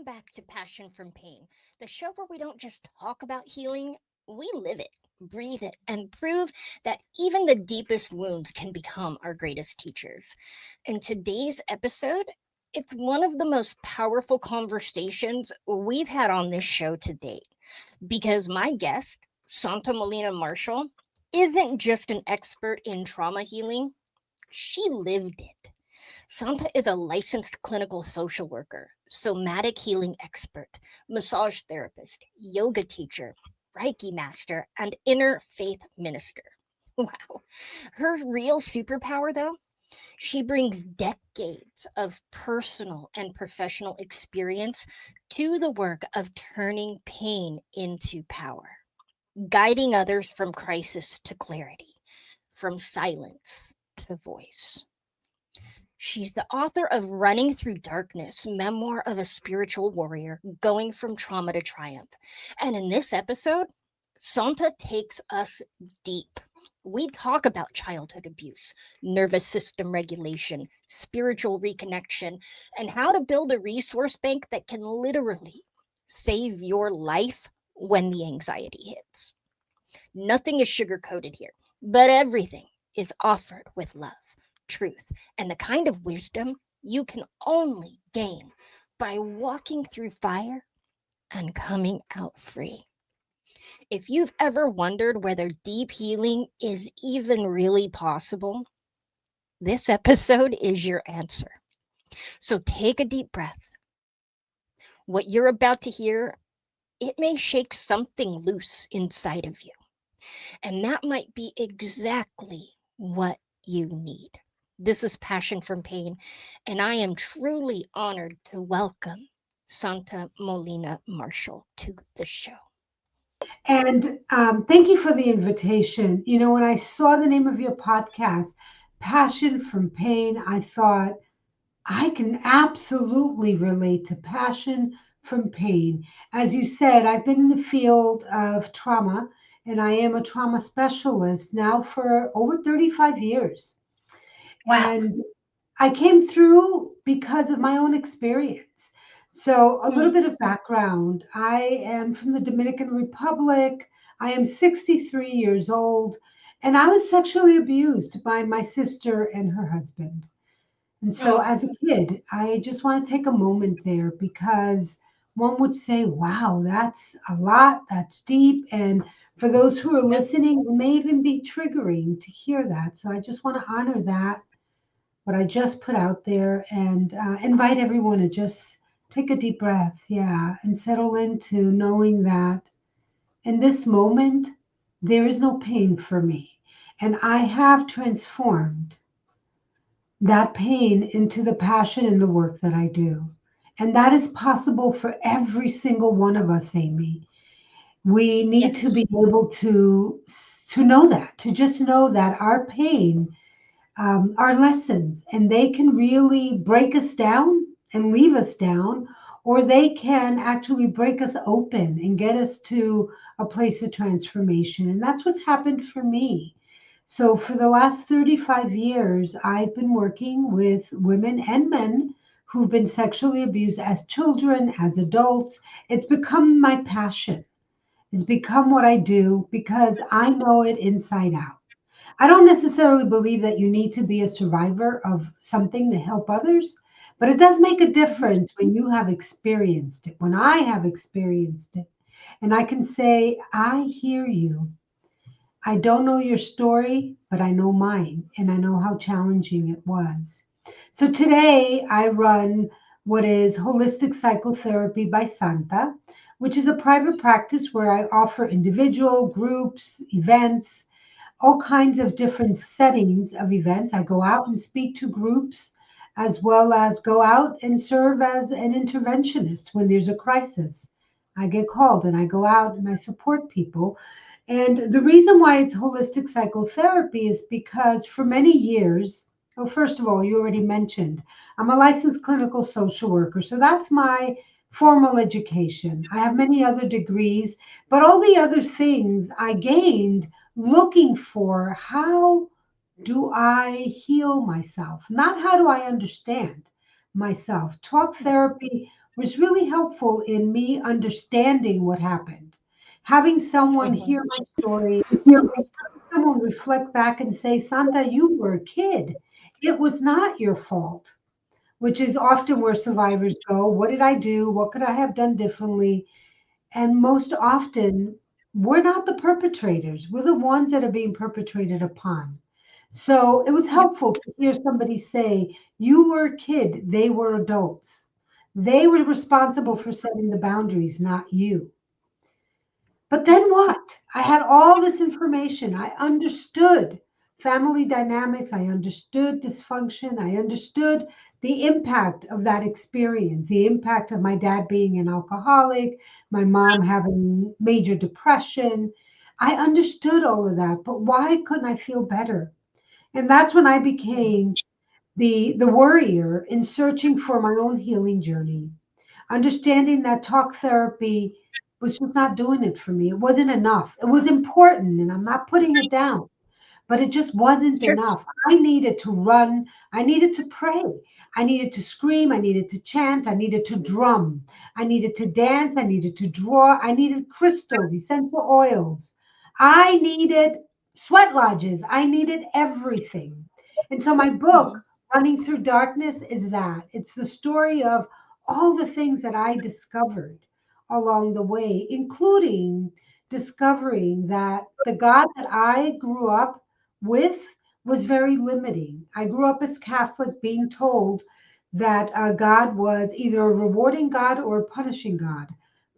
back to Passion from Pain, the show where we don't just talk about healing, we live it, breathe it, and prove that even the deepest wounds can become our greatest teachers. In today's episode, it's one of the most powerful conversations we've had on this show to date because my guest, Santa Molina-Marshall, isn't just an expert in trauma healing, she lived it. Santa is a licensed clinical social worker, somatic healing expert, massage therapist, yoga teacher, Reiki master, and interfaith minister. Wow. Her real superpower, though, she brings decades of personal and professional experience to the work of turning pain into power, guiding others from crisis to clarity, from silence to voice. She's the author of Running Through Darkness, memoir of a spiritual warrior going from trauma to triumph. And in this episode, Santa takes us deep. We talk about childhood abuse, nervous system regulation, spiritual reconnection, and how to build a resource bank that can literally save your life when the anxiety hits. Nothing is sugar coated here, but everything is offered with love, truth, and the kind of wisdom you can only gain by walking through fire and coming out free. If you've ever wondered whether deep healing is even really possible, this episode is your answer. So take a deep breath. What you're about to hear, it may shake something loose inside of you. And that might be exactly what you need. This is Passion from Pain, and I am truly honored to welcome Santa Molina Marshall to the show. And thank you for the invitation. You know, when I saw the name of your podcast, Passion from Pain, I thought I can absolutely relate to passion from pain. As you said, I've been in the field of trauma and I am a trauma specialist now for over 35 years. Wow. And I came through because of my own experience. So, a little Mm. bit of background. I am from the Dominican Republic. I am 63 years old, and I was sexually abused by my sister and her husband. And so, Oh, as a kid, I just want to take a moment there because one would say, wow, that's a lot, that's deep. And for those who are yep. listening, it may even be triggering to hear that. So, I just want to honor that what I just put out there and invite everyone to just take a deep breath, yeah, and settle into knowing that in this moment, there is no pain for me. And I have transformed that pain into the passion in the work that I do. And that is possible for every single one of us, Amy. We need to Yes. be able to know that, to just know that our pain are lessons, and they can really break us down and leave us down, or they can actually break us open and get us to a place of transformation. And that's what's happened for me. So, for the last 35 years, I've been working with women and men who've been sexually abused as children, as adults. It's become my passion. It's become what I do because I know it inside out. I don't necessarily believe that you need to be a survivor of something to help others, but it does make a Mhm. difference when you have experienced it, when I have experienced it. And I can say, I hear you. I don't know your story, but I know mine, and I know how challenging it was. So today I run what is Holistic Psychotherapy by Santa, which is a private practice where I offer individual, groups, events, all kinds of different settings of events. I go out and speak to groups as well as go out and serve as an interventionist when there's a crisis. I get called and I go out and I support people. And the reason why it's holistic psychotherapy is because for many years, well, first of all, you already mentioned, I'm a licensed clinical social worker. So that's my formal education. I have many other degrees, but all the other things I gained looking for how do I heal myself? Not how do I understand myself. Talk therapy was really helpful in me understanding what happened. Having someone hear my story, someone reflect back and say, Santa, you were a kid. It was not your fault, which is often where survivors go. What did I do? What could I have done differently? And most often, we're not the perpetrators. We're the ones that are being perpetrated upon. So it was Yep. helpful to hear somebody say, you were a kid, they were adults. They were responsible for setting the boundaries, not you. But Yep. then what? I had all this information. I understood family dynamics. I understood dysfunction. I understood the impact of that experience, the impact of my dad being an alcoholic, my mom having major depression. I understood all of that, but why couldn't I feel better? And that's when I became the warrior in searching for my own healing journey, understanding that talk therapy was just not doing it for me. It wasn't enough. It was important, and I'm not putting it down, but it just wasn't Sure. enough. I needed to run. I needed to pray. I needed to scream. I needed to chant. I needed to drum. I needed to dance. I needed to draw. I needed crystals, essential oils. I needed sweat lodges. I needed everything. And so my book, Mhm. Running Through Darkness, is that. It's the story of all the things that I discovered along the way, including discovering that the God that I grew up with was very limiting. I grew up as Catholic being told that God was either a rewarding God or a punishing God.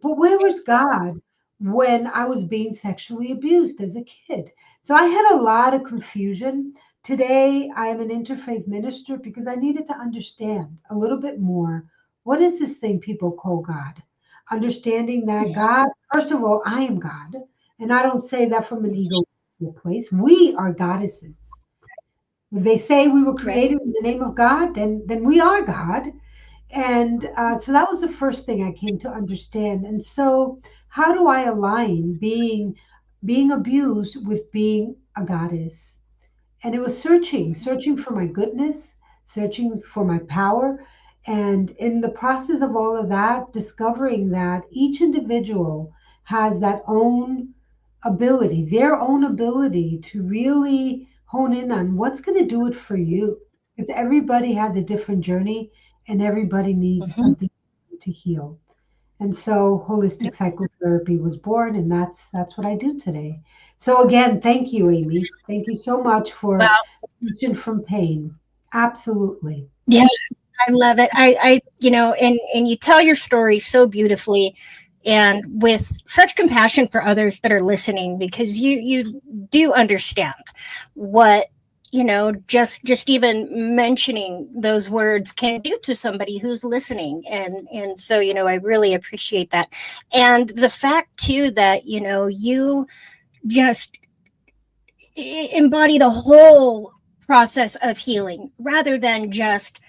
But where was God when I was being sexually abused as a kid? So I had a lot of confusion. Today, I am an interfaith minister because I needed to understand a little bit more. What is this thing people call God? Understanding that Mhm. God, first of all, I am God. And I don't say that from an egoistical place. We are goddesses. If they say we were Right. created in the name of God, then we are God. And so that was the first thing I came to understand. And so, how do I align being abused with being a goddess? And it was searching for my goodness, searching for my power. And in the process of all of that, discovering that each individual has that own ability, their own ability to really hone in on what's going to do it for you. Because everybody has a different journey and everybody needs Mhm. something to heal. And so holistic Yep. psychotherapy was born, and that's what I do today. So again, thank you, Amy. Thank you so much for Wow. teaching from pain. Absolutely. Yeah, I love it. And you tell your story so beautifully and with such compassion for others that are listening because you do understand what just even mentioning those words can do to somebody who's listening, and so I really appreciate that. And the fact too that you just embody the whole process of healing rather than just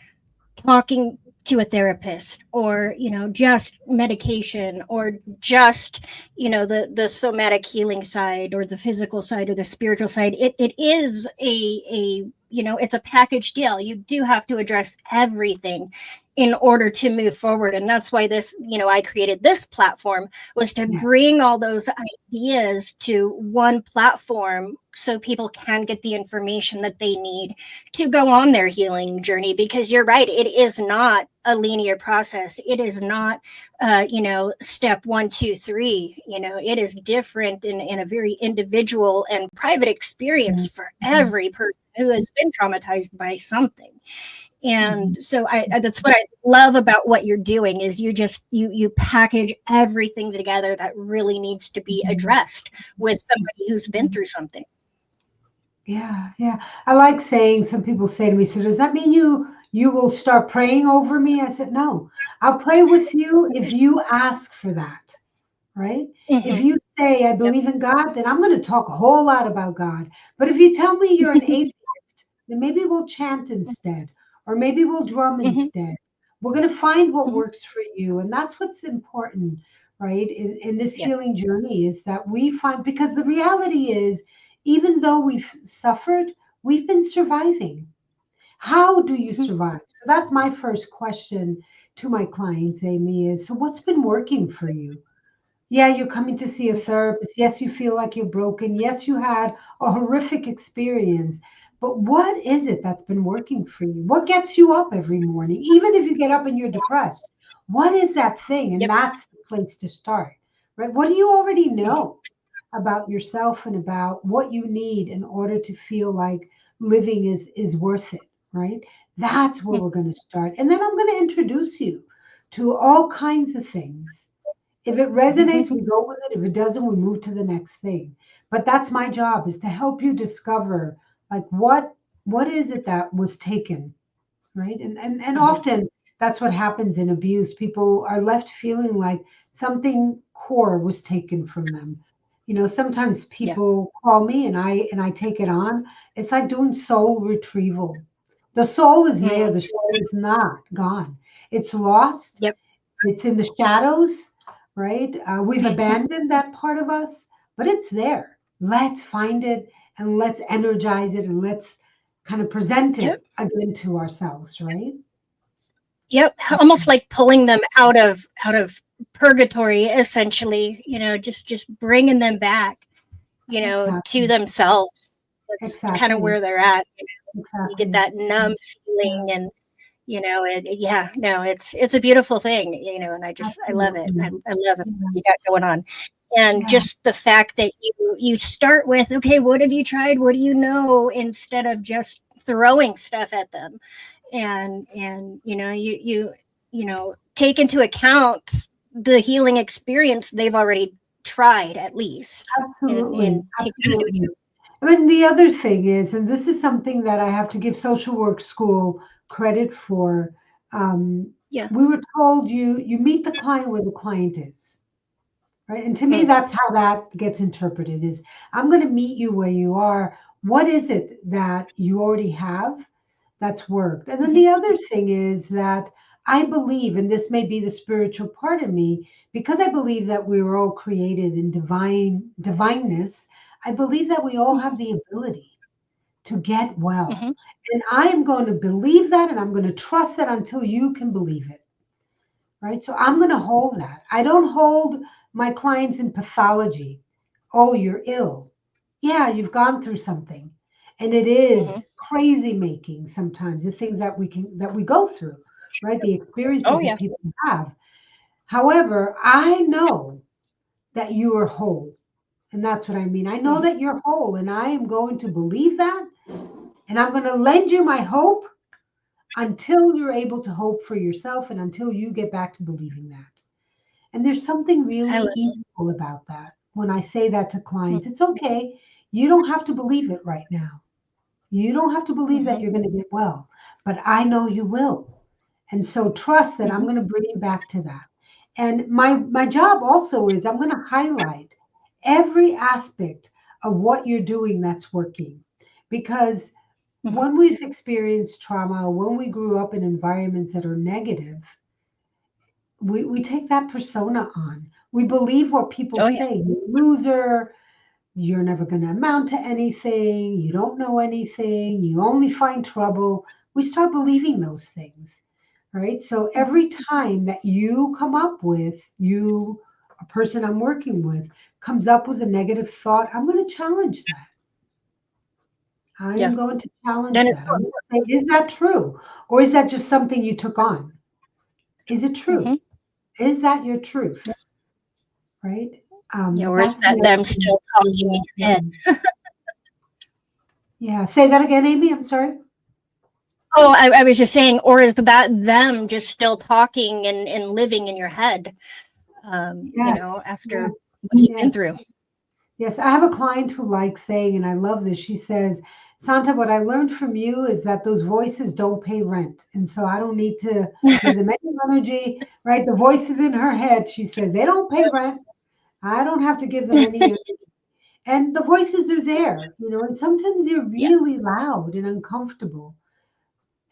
talking to a therapist, or just medication, or just the somatic healing side, or the physical side, or the spiritual side. It is a it's a package deal. You do have to address everything in order to move forward, and that's why this I created this platform, was to Yeah. bring all those ideas to one platform so people can get the information that they need to go on their healing journey. Because you're right, it is not a linear process. It is not step one, two, three. It is different in a very individual and private experience for Mhm. every person who has been traumatized by something. Mhm. And so that's what I love about what you're doing, is you package everything together that really needs to be Mhm. addressed with somebody who's been through something. Yeah, yeah. I like saying, some people say to me, so does that mean you will start praying over me? I said, no. I'll pray with you if you ask for that, right? If Hmm. you say I Yep. believe in God, then I'm going to talk a whole lot about God. But if you tell me you're an atheist, then maybe we'll chant instead, or maybe we'll drum Hmm. instead. We're going to find what Hmm. works for you. And that's what's important, right? In this Yep. healing journey is that we find, because the reality is, even though we've suffered, we've been surviving. How do you Hmm. survive? So that's my first question to my clients, Amy, is, so what's been working for you? Yeah, you're coming to see a therapist. Yes, you feel like you're broken. Yes, you had a horrific experience. But what is it that's been working for you? What gets you up every morning? Even if you get up and you're depressed, what is that thing? And Yep. that's the place to start, right? What do you already Hmm. know about yourself and about what you need in order to feel like living is worth it, right? That's where we're going to start. And then I'm going to introduce you to all kinds of things. If it resonates, we go with it. If it doesn't, we move to the next thing. But that's my job, is to help you discover, like, what is it that was taken, right? And Hmm. often that's what happens in abuse. People are left feeling like something core was taken from them. Sometimes Yeah. people call me and I take it on. It's like doing soul retrieval. The soul is there, Mm. the soul is not gone. It's lost, Yep. it's in the shadows, right? We've Hmm. abandoned that part of us, but it's there. Let's find it and let's energize it and let's kind of present Yep. it again to ourselves, right? Yep. Almost like pulling them out of purgatory, essentially. Just bringing them back, to Exactly. themselves. That's kind of Exactly. where they're at. You get Exactly. that numb Yeah, feeling, and yeah, no, it's a beautiful thing, and I love it. absolutely. I love it Yeah. you got going on. And Yeah. just the fact that you start with, okay, what have you tried? What do you know? Instead of just throwing stuff at them. And take into account the healing experience they've already tried, at least, and Absolutely. take that into Absolutely. account. I mean, the other thing is, and this is something that I have to give social work school credit for. Um, Yeah. we were told you meet the client where the client is, right? And to me, Mm. that's how that gets interpreted: is I'm going to meet you where you are. What is it that you already have that's worked? And then Hmm. the other thing is that I believe, and this may be the spiritual part of me, because I believe that we were all created in divineness. I believe that we all have Hmm. the ability to get well. Hmm. And I am going to believe that and I'm going to trust that until you can believe it, right? So I'm going to hold that. I don't hold my clients in pathology. Oh, you're ill. Yeah, you've gone through something. And it Hmm. is crazy making sometimes the things that we go through, right? The Oh experiences that yeah. people have. However, I know that you are whole. And that's what I mean. I know Hmm. that you're whole, and I am going to believe that. And I'm going to lend you my hope until you're able to hope for yourself and until you get back to believing that. And there's something I really love easeful about that. When I say that to it. clients, it's okay. You don't have to believe it right now. You don't have to believe that Hmm. you're going to get well, but I know you will. And so trust that I'm Hmm. going to bring you back to that. And my job also is I'm going to highlight every aspect of what you're doing that's working. Because Hmm. when we've experienced trauma, when we grew up in environments that are negative, we take that persona on. We believe what people Oh yeah. say. You're a loser, you're never going to amount to anything, you don't know anything, you only find trouble. We start believing those things, right? So Hmm. every time that you come up with, a person I'm working with, comes up with a negative thought, I'm going to challenge that. I'm Yeah. going to challenge Then it's that. I'm going to say, is that true? Or is that just something you took on? Is it true? hmm Is that your truth? Right? or is That's the that other them thing. still talking in your head? Yeah. Say that again, Amy. I'm sorry. Oh, I was just saying, or is that them just still talking and living in your head? Yes. After Yes. what you've been Yes. through. Yes. I have a client who likes saying, and I love this. She says, Santa, what I learned from you is that those voices don't pay rent. And so I don't need to give them any energy, right? The voices in her head, she says, they don't pay rent. I don't have to give them any. And the voices are there, and sometimes they're Yeah, really loud and uncomfortable.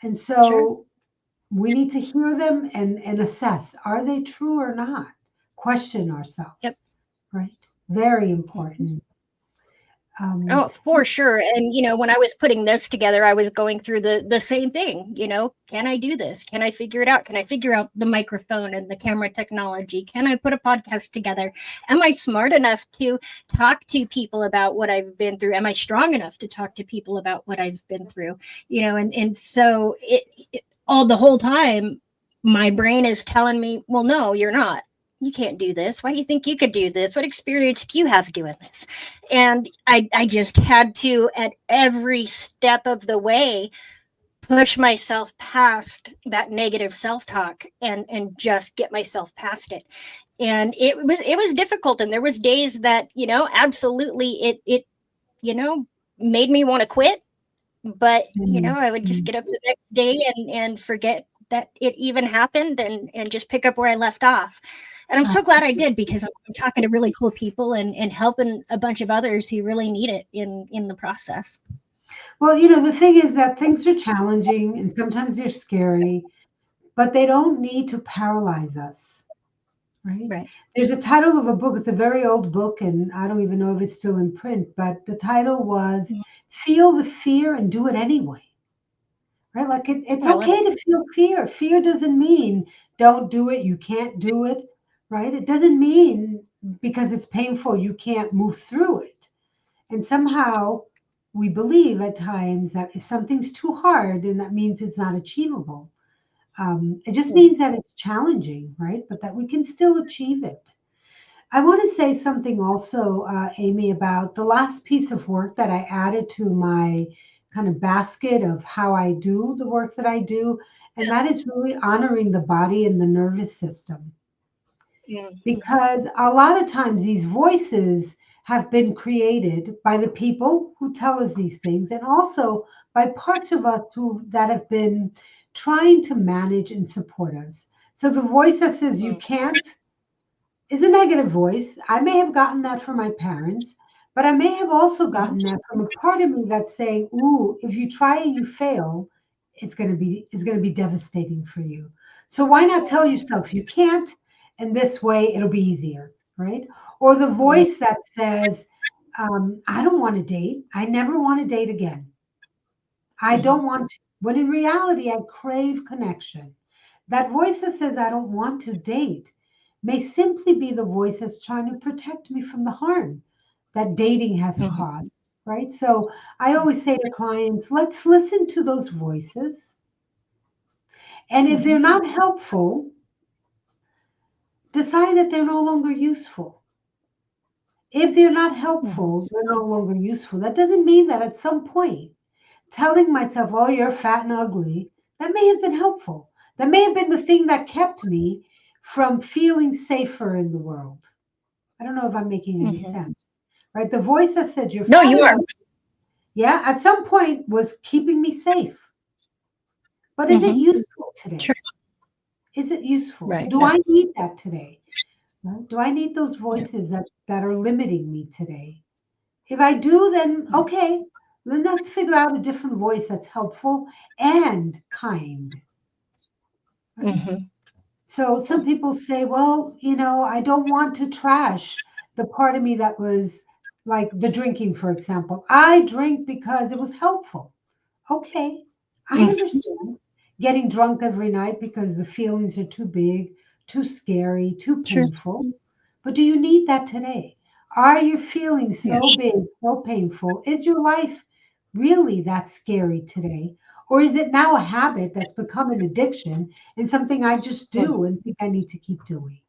And sure. so we need to hear them and assess, are they true or not? Question Yep. ourselves, right? Very Mhm. important. Um, Oh, for sure. And when I was putting this together, I was going through the same thing. Can I do this? Can I figure it out? Can I figure out the microphone and the camera technology? Can I put a podcast together? Am I smart enough to talk to people about what I've been through? Am I strong enough to talk to people about what I've been through? And so all the whole time my brain is telling me, well, no, you're not. You can't do this. Why do you think you could do this? What experience do you have doing this? And I just had to, at every step of the way, push myself past that negative self-talk and just get myself past it. And it was difficult, and there was days that absolutely it you know made me want to quit, but mm, I would just mm, get up the next day and forget that it even happened, and just pick up where I left off. And I'm so glad I absolutely. did, because I'm talking to really cool people and helping a bunch of others who really need it in the process. Well, the thing is that things are challenging and sometimes they're scary, but they don't need to paralyze us, right? Right. There's a title of a book. It's a very old book, and I don't even know if it's still in print, but the title was Feel the Fear and Do It Anyway. Right? Like it's Oh, I love it. okay to feel fear. Fear doesn't mean don't do it, you can't do it, right? It doesn't mean because it's painful you can't move through it. And somehow we believe at times that if something's too hard, then that means it's not achievable. It just Mhm. means that it's challenging, right? But that we can still achieve it. I want to say something also, Amy, about the last piece of work that I added to my kind of basket of how I do the work that I do. And that is really honoring the body and the nervous system. Mhm. Because a lot of times these voices have been created by the people who tell us these things, and also by parts of us that have been trying to manage and support us. So the voice that says you can't is a negative voice. I may have gotten that from my parents, but I may have also Mhm. gotten that from a part of me that's saying, "Ooh, if you try and you fail, it's going to be devastating for you. So why not tell yourself you can't, and this way it'll be easier, right?" Or the Mhm. voice that says, "I don't want to date. I never want to date again. I Mhm. don't want to." When in reality, I crave connection. That voice that says I don't want to date may simply be the voice that's trying to protect me from the harm that dating has Mhm. caused, right? So I always say to clients, let's listen to those voices. And if they're Mhm. not helpful, decide that they're no longer useful. If they're not Mhm. helpful, they're no longer useful. That doesn't mean that at some point telling myself, oh, you're fat and ugly, that may have been helpful. That may have been the thing that kept me from feeling safer in the world. I don't know if I'm making any Mhm. sense, right? The voice that said you're No, fat you and are. ugly, yeah, at some point was keeping me safe. But is it Mhm. useful Sure. today? Is it useful? Right. Do No. I need that today? Right? Do I need those Yeah. voices that are limiting me today? If I do, then Yeah. okay, then let's figure out a different voice that's helpful and kind, right? Mhm. So some people say, well, I don't want to trash the part of me that was like the drinking, for example. I drink because it was helpful. Okay, I Mhm. understand getting drunk every night because the feelings are too big, too scary, too Sure. painful. But do you need that today? Are your feelings Yeah. so big, so painful? Is your life really that scary today? Or is it now a habit that's become an addiction and something I just do and think I need to keep doing?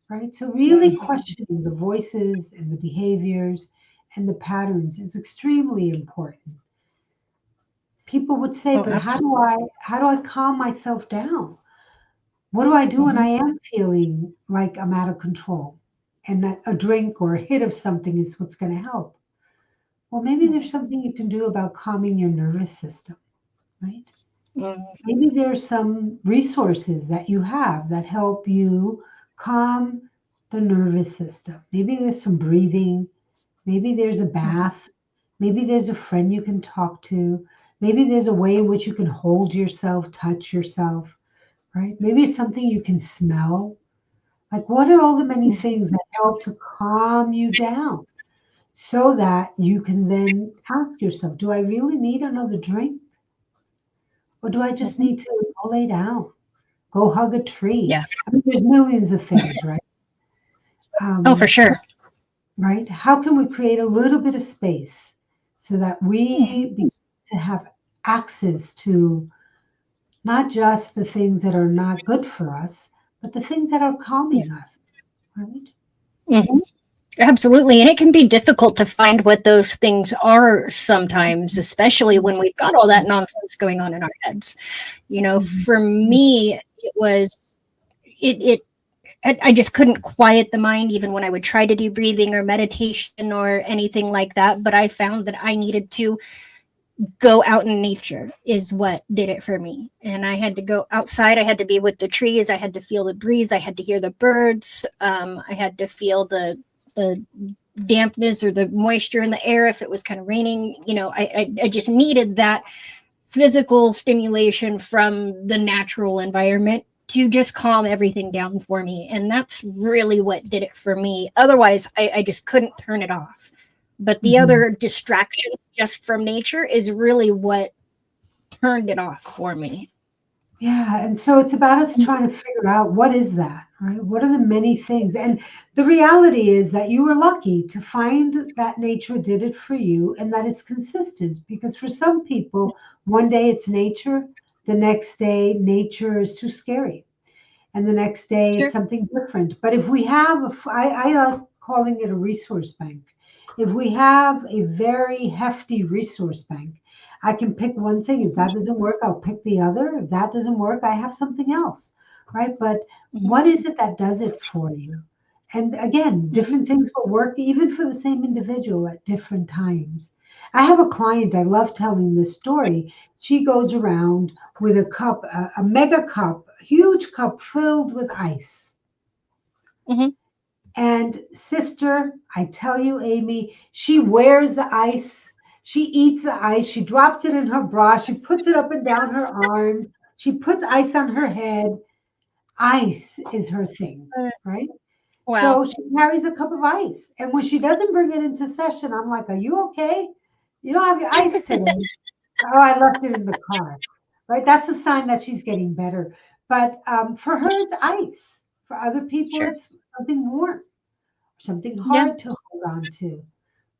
Right? So, really Mhm. questioning the voices and the behaviors and the patterns is extremely important. People would say, Oh, but how absolutely. do I calm myself down? What do I do when I Mhm. am feeling like I'm out of control and that a drink or a hit of something is what's going to help? Well, maybe there's something you can do about calming your nervous system, right? Mhm. Maybe there's some resources that you have that help you calm the nervous system. Maybe there's some breathing. Maybe there's a Mhm. bath. Maybe there's a friend you can talk to. Maybe there's a way in which you can hold yourself, touch yourself, right? Maybe it's something you can smell. Like, what are all the many Mhm. things that help to calm you down? so that you can then ask yourself, do I really need another drink? Or do I just Mhm. need to go lay down, go hug a tree? Yeah. I mean, there's millions of things, right? Oh, for sure. Right? How can we create a little bit of space so that we begin to have access to not just the things that are not good for us, but the things that are Yeah. calming us, right? Mhm. Absolutely. And it can be difficult to find what those things are sometimes, especially when we've got all that nonsense going on in our heads. Mhm. For me, it was, it I just couldn't quiet the mind even when I would try to do breathing or meditation or anything like that. But I found that I needed to go out in nature is what did it for me. And I had to go outside. I had to be with the trees. I had to feel the breeze. I had to hear the birds. I had to feel the dampness or the moisture in the air if it was kind of raining. I just needed that physical stimulation from the natural environment to just calm everything down for me. And that's really what did it for me. Otherwise, I just couldn't turn it off. But the Mhm. other distraction just from nature is really what turned it off for me. Yeah, and so it's about us trying to figure out what is that, right? What are the many things? And the reality is that you were lucky to find that nature did it for you and that it's consistent. Because for some people, one day it's nature, the next day nature is too scary, and the next day it's Sure. something different. But if we have, I like calling it a resource bank. If we have a very hefty resource bank, I can pick one thing. If that doesn't work, I'll pick the other. If that doesn't work, I have something else, right? But Mm-hmm. what is it that does it for you? And again, Mm-hmm. different things will work even for the same individual at different times. I have a client, I love telling this story. She goes around with a cup, a mega cup, huge cup filled with ice. Mm-hmm. And sister, I tell you, Amy, she wears the ice. She eats the ice. She drops it in her bra. She puts it up and down her arms. She puts ice on her head. Ice is her thing, right? Wow. So she carries a cup of ice. And when she doesn't bring it into session, I'm like, are you okay? You don't have your ice today. Oh, I left it in the car. Right? That's a sign that she's getting better. But for her, it's ice. For other people, Sure. it's something warm, something Yeah. hard to hold on to,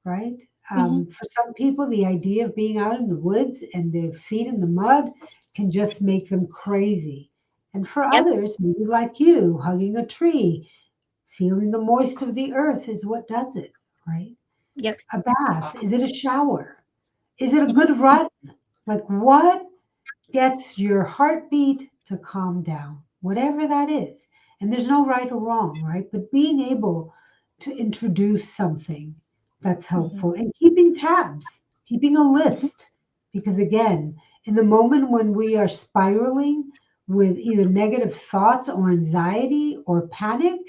right? Mm-hmm. For some people, the idea of being out in the woods and their feet in the mud can just make them crazy. And for Yep. others, maybe like you, hugging a tree, feeling the moist of the earth is what does it, right? Yep. A bath, is it a shower? Is it a Mm-hmm. good run? Like what gets your heartbeat to calm down, whatever that is. And there's no right or wrong, right? But being able to introduce something that's Mm-hmm. helpful and keeping tabs, keeping a Mm-hmm. list. Because again, in the moment when we are spiraling with either negative thoughts or anxiety or panic,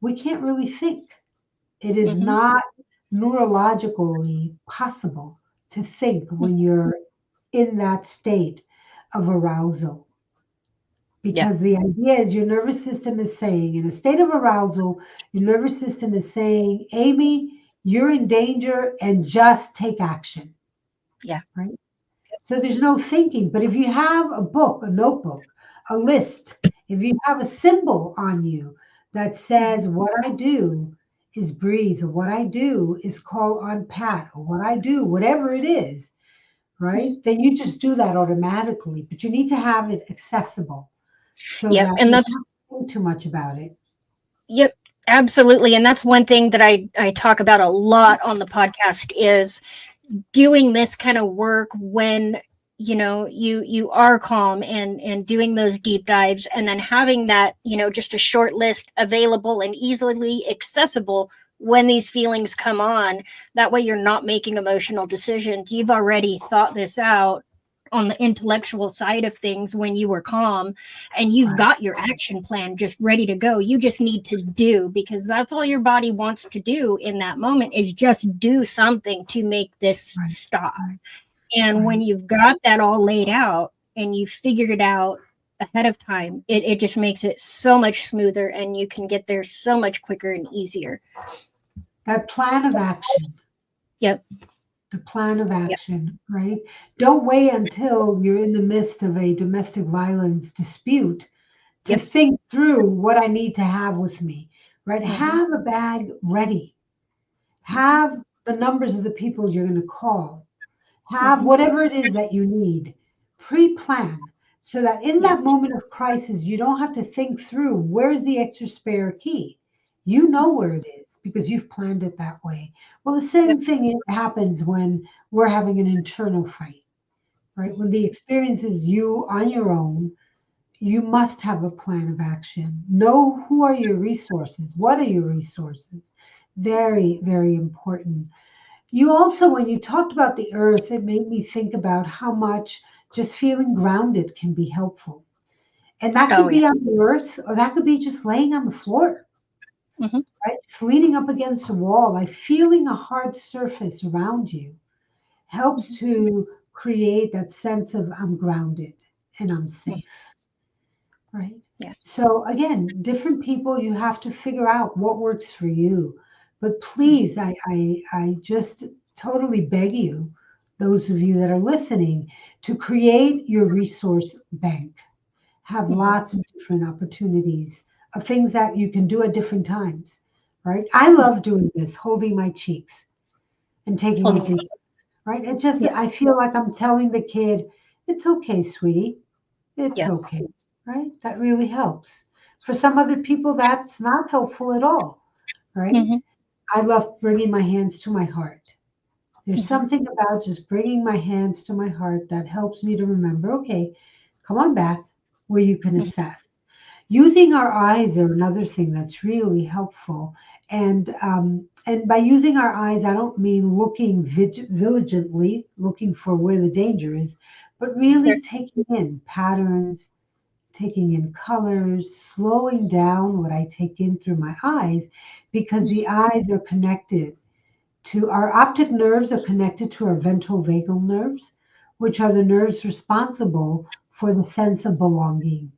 we can't really think. It is Mm-hmm. not neurologically possible to think when you're in that state of arousal. Yep. Because the idea is your nervous system is saying, in a state of arousal, your nervous system is saying, Amy, you're in danger and just take action, Yeah. right? So there's no thinking. But if you have a book, a notebook, a list, if you have a symbol on you that Mm-hmm. says, what I do is breathe, or what I do is call on Pat, or what I do, whatever it is, Mm-hmm. right? Then you just do that automatically. But you need to have it accessible so Yep. that And you that's don't think too much about it. Yep, absolutely. And that's one thing that I talk about a lot on the podcast is doing this kind of work when you are calm and doing those deep dives and then having that just a short list available and easily accessible when these feelings come on. That way you're not making emotional decisions. You've already thought this out on the intellectual side of things when you were calm, and you've Right, got your action plan just ready to go. You just need to do, because that's all your body wants to do in that moment, is just do something to make this right, stop. right, And when right. you've got that all laid out and you figured it out ahead of time, it just makes it so much smoother and you can get there so much quicker and easier. That plan of action. Yep. The plan of Yep. action, right? Don't wait until you're in the midst of a domestic violence dispute to Yep. think through what I need to have with me, right? Mm-hmm. Have a bag ready. Mm-hmm. Have the numbers of the people you're going to call. Have Mm-hmm. whatever it is that you need. Pre-plan so that in Yeah. that moment of crisis, you don't have to think through where's the extra spare key. You know Mm-hmm. where it is because you've planned it that way. Well, the Yep. same thing happens when we're having an internal fight, right? Mm-hmm. When the experience is you on your own, you must have a plan of action. Know who are your resources. What are your resources? Very, very important. You also, when you talked about the earth, it made me think about how much just feeling grounded can be helpful. And that Oh could yeah. be on the earth, or that could be just laying on the floor, Mm-hmm. right? Just leaning up against a wall, like feeling a hard surface around you helps Mm-hmm. to create that sense of I'm grounded and I'm Mm-hmm. safe, right? Yeah. So again, different people, you have to figure out what works for you. But Mm-hmm. please, I just totally beg you, those of you that are listening, to create your resource bank. Have Mm-hmm. lots of different opportunities of things that you can do at different times, right? I Mm-hmm. love doing this, holding my cheeks and taking a Holding. deep, right? It just, Yeah. I feel like I'm telling the kid, it's okay, sweetie. It's Yeah. okay, right? That really helps. For some other people, that's not helpful at all, right? Mm-hmm. I love bringing my hands to my heart. There's Mm-hmm. something about just bringing my hands to my heart that helps me to remember, okay, come on back where you can Mm-hmm. assess. Using our eyes are another thing that's really helpful. And by using our eyes, I don't mean looking vigilantly, looking for where the danger is, but Sure. really taking in patterns, taking in colors, slowing down what I take in through my eyes, because the eyes are connected to our optic nerves, are connected to our ventral vagal nerves, which are the nerves responsible for the sense of belonging.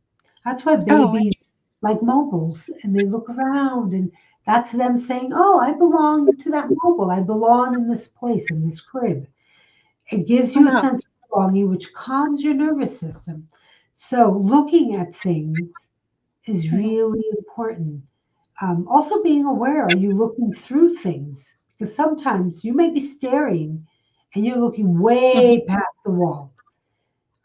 That's why Oh. babies like mobiles and they look around, and that's them saying, oh, I belong to that mobile. I belong in this place, in this crib. It gives you a Wow. sense of belonging, which calms your nervous system. So, looking at things is Mm-hmm. really important. Also, being aware, are you looking through things? Because sometimes you may be staring and you're looking Mm-hmm. way past the wall,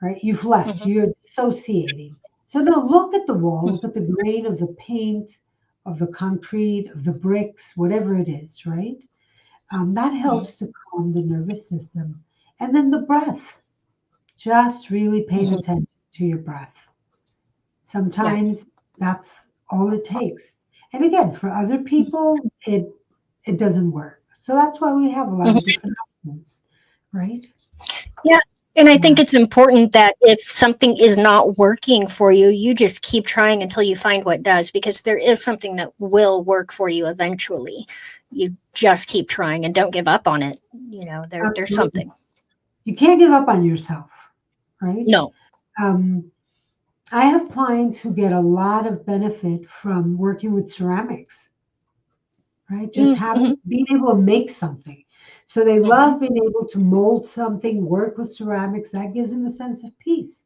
right? You've left, Mm-hmm. you're dissociating. So, now look at the wall, look Mm-hmm. at the grain of the paint, of the concrete, of the bricks, whatever it is, right? That Mm-hmm. helps to calm the nervous system. And then the breath, just really paying Mm-hmm. attention to your breath. Yeah. Sometimes that's all it takes. And again, for other people, it doesn't work. So that's why we have a lot of Mm-hmm. different options, right? Yeah. And I think Yeah. it's important that if something is not working for you, you just keep trying until you find what does, because there is something that will work for you eventually. You just keep trying and don't give up on it. There's Absolutely. something. You can't give up on yourself, right? No. Um, I have clients who get a lot of benefit from working with ceramics, right? Just Mm-hmm. having being able to make something. So they Mm-hmm. love being able to mold something, work with ceramics. That gives them a sense of peace.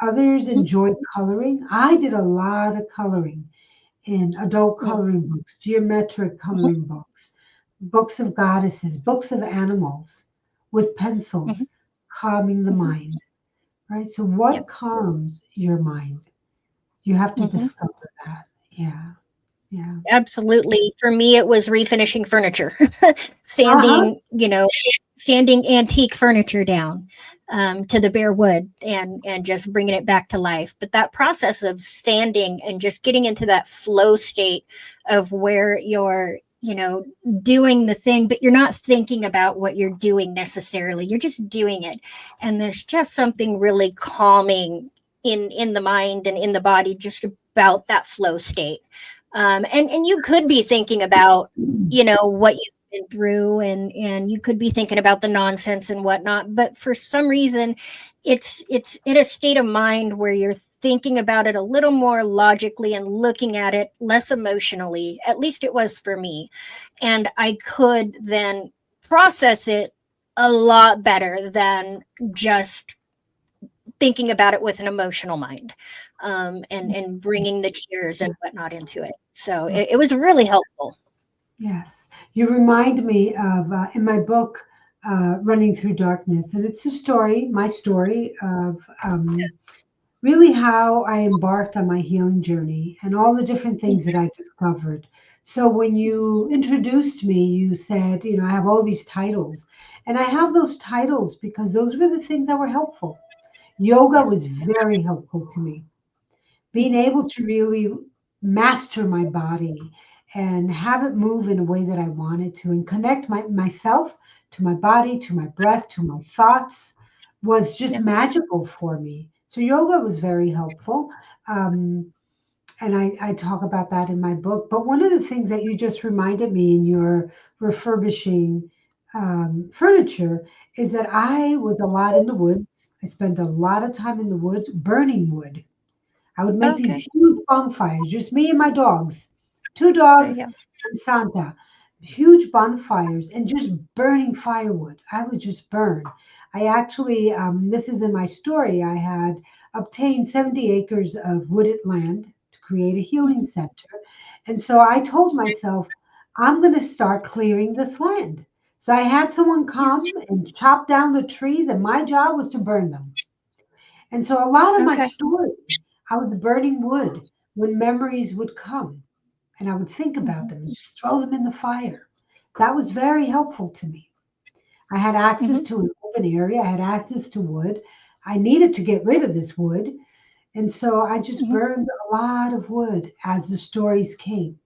Others Mm-hmm. enjoy coloring. I did a lot of coloring in adult coloring books, geometric Mm-hmm. coloring books, books of goddesses, books of animals with Mm-hmm. pencils, calming the Mm-hmm. mind, right? So Yep. what calms your mind? You have to Mm-hmm. discover that. Yeah. Yeah. Absolutely. For me, it was refinishing furniture, Uh-huh. sanding antique furniture down to the bare wood and just bringing it back to life. But that process of sanding and just getting into that flow state of where you're, doing the thing, but you're not thinking about what you're doing necessarily. You're just doing it. And there's just something really calming in the mind and in the body just about that flow state. And you could be thinking about what you've been through, and you could be thinking about the nonsense and whatnot, but for some reason it's in a state of mind where you're thinking about it a little more logically and looking at it less emotionally. At least it was for me. And I could then process it a lot better than just thinking about it with an emotional mind, and bringing the tears and Yes. whatnot into it. So Yes. it was really helpful. Yes. You remind me of in my book, Running Through Darkness. And it's a story, my story of really how I embarked on my healing journey and all the different things that I discovered. So when you introduced me, you said, I have all these titles. And I have those titles because those were the things that were helpful. Yoga Yeah. was very helpful to me. Being Mhm. able to really master my body and have it move in a way that I wanted to and connect myself to my body, to my breath, to my thoughts was just Yeah. magical for me. So yoga was very helpful. Um, and I talk about that in my book. But one of the things that you just reminded me in your refurbishing furniture is that I was a lot in the woods. I spent a lot of time in the woods burning wood. I would make Okay. these huge bonfires, just me and my dogs, two There dogs you go. and Santa, huge bonfires and just burning firewood. I would just burn. I actually, this is in my story, I had obtained 70 acres of wooded land to create a healing Mhm. center. And so I told myself, I'm going to start clearing this land. So I had someone Yeah. come and chop down the trees, and my job was to burn them. And so a lot of my Okay. story, I was burning wood when memories would come and I would think about Mhm. them and just throw them in the fire. That was very helpful to me. I had access Mhm. to an open area, I had access to wood. I needed to get rid of this wood. And so I just Mhm. burned a lot of wood as the stories came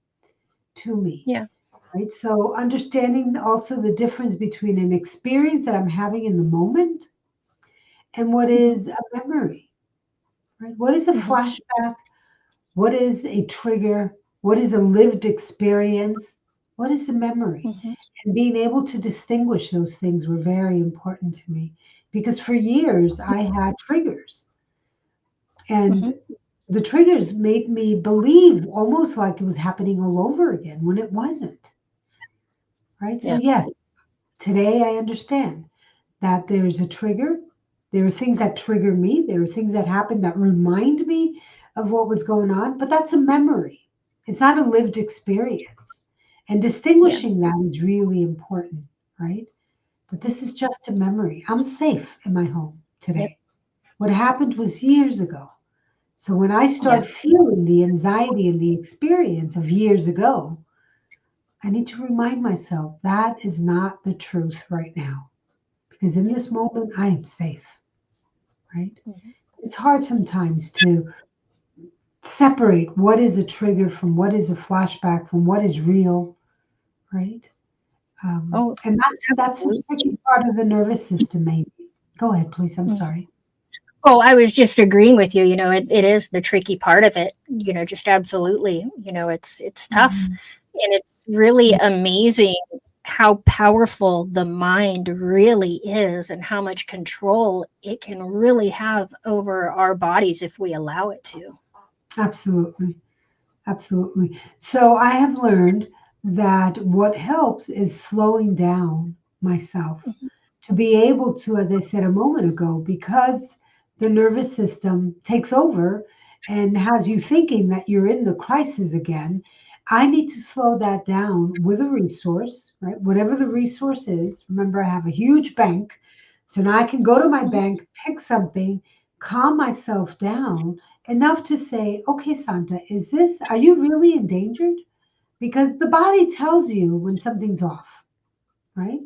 to me. Yeah. Right. So understanding also the difference between an experience that I'm having in the moment and what Mhm. is a memory. Right? What is a Mhm. flashback? What is a trigger? What is a lived experience? What is a memory? Mhm. And being able to distinguish those things were very important to me because for years I had triggers and Mhm. the triggers made me believe almost like it was happening all over again when it wasn't. Right. So, Yeah. yes, today I understand that there's a trigger. There are things that trigger me. There are things that happen that remind me of what was going on, but that's a memory. It's not a lived experience. And Yeah. distinguishing that is really important, right? But this is just a memory. I'm safe in my home Yep. today. What happened was years ago. So when I Yeah. start feeling the anxiety and the experience of years ago, I need to remind myself that is not the truth right now. Because in Yeah. this moment, I am safe, right? Mhm. It's hard sometimes to separate what is a trigger from what is a flashback from what is real, right? Oh, And that's a absolutely. tricky part of the nervous system, maybe. Go ahead, please. I'm Mhm. sorry. Oh, I was just agreeing with you. It is the tricky part of it. Just absolutely. It's tough, Mhm. and it's really amazing how powerful the mind really is, and how much control it can really have over our bodies if we allow it to. Absolutely. Absolutely. So I have learned that what helps is slowing down myself Mhm. to be able to, as I said a moment ago, because the nervous system takes over and has you thinking that you're in the crisis again. I need to slow that down with a resource, right? Whatever the resource is. Remember, I have a huge bank. So now I can go to my Mhm. bank, pick something, calm myself down enough to say, okay, Santa, are you really endangered? Because the body tells you when something's off, right?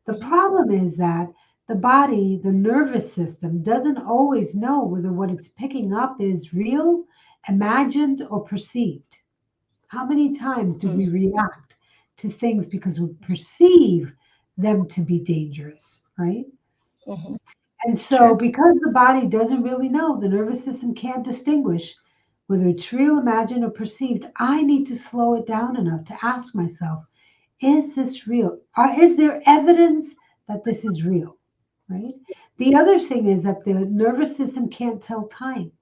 The Mhm. problem is that the body, the nervous system, doesn't always know whether what it's picking up is real, imagined, or perceived. How many times do we Mhm. react to things because we perceive them to be dangerous, right? Mhm. And so, Sure. because the body doesn't really know, the nervous system can't distinguish whether it's real, imagined, or perceived. I need to slow it down enough to ask myself, is this real? Or is there evidence that this is real? Right? The other thing is that the nervous system can't tell time.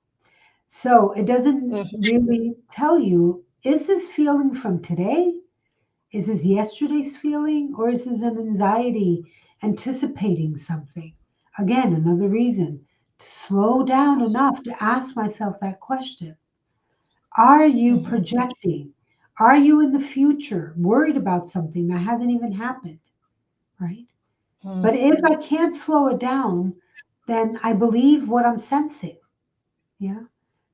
So it doesn't Mhm. really tell you, is this feeling from today? Is this yesterday's feeling, or is this an anxiety anticipating something? Again, another reason to slow down enough to ask myself that question. Are you Mhm. projecting? Are you in the future worried about something that hasn't even happened? Right? Mhm. But if I can't slow it down, then I believe what I'm sensing. Yeah.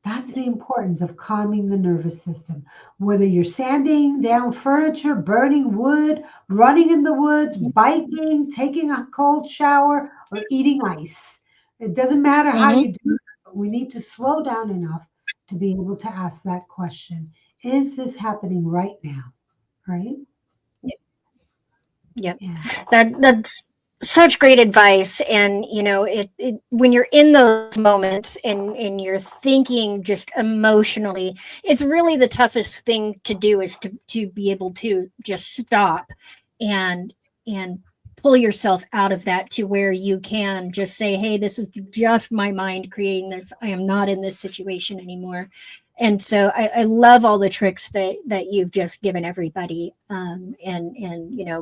That's the importance of calming the nervous system. Whether you're sanding down furniture, burning wood, running in the woods, biking, taking a cold shower, or eating ice. It doesn't matter how Mhm. you do it, but we need to slow down enough to be able to ask that question. Is this happening right now? Right? Yep. Yeah. That's such great advice. And it when you're in those moments and you're thinking just emotionally, it's really the toughest thing to do is to be able to just stop and and pull yourself out of that to where you can just say, hey, this is just my mind creating this. I am not in this situation anymore. And so I love all the tricks that you've just given everybody. And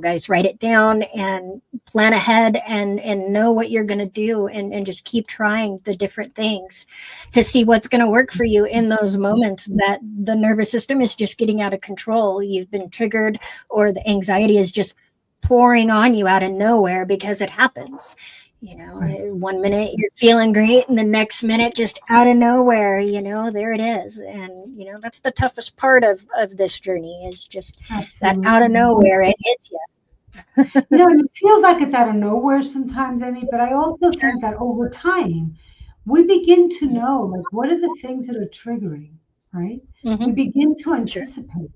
guys, write it down and plan ahead and know what you're going to do, and just keep trying the different things to see what's going to work for you in those moments that the nervous system is just getting out of control. You've been triggered, or the anxiety is just pouring on you out of nowhere because it happens. Right. 1 minute you're feeling great, and the next minute, just out of nowhere, there it is. And that's the toughest part of this journey, is just that out of Absolutely. nowhere it hits you. And it feels like it's out of nowhere sometimes, Emmy, but I also think that over time, we begin to know, like, what are the things that are triggering, right? We Hmm. begin to Sure. anticipate.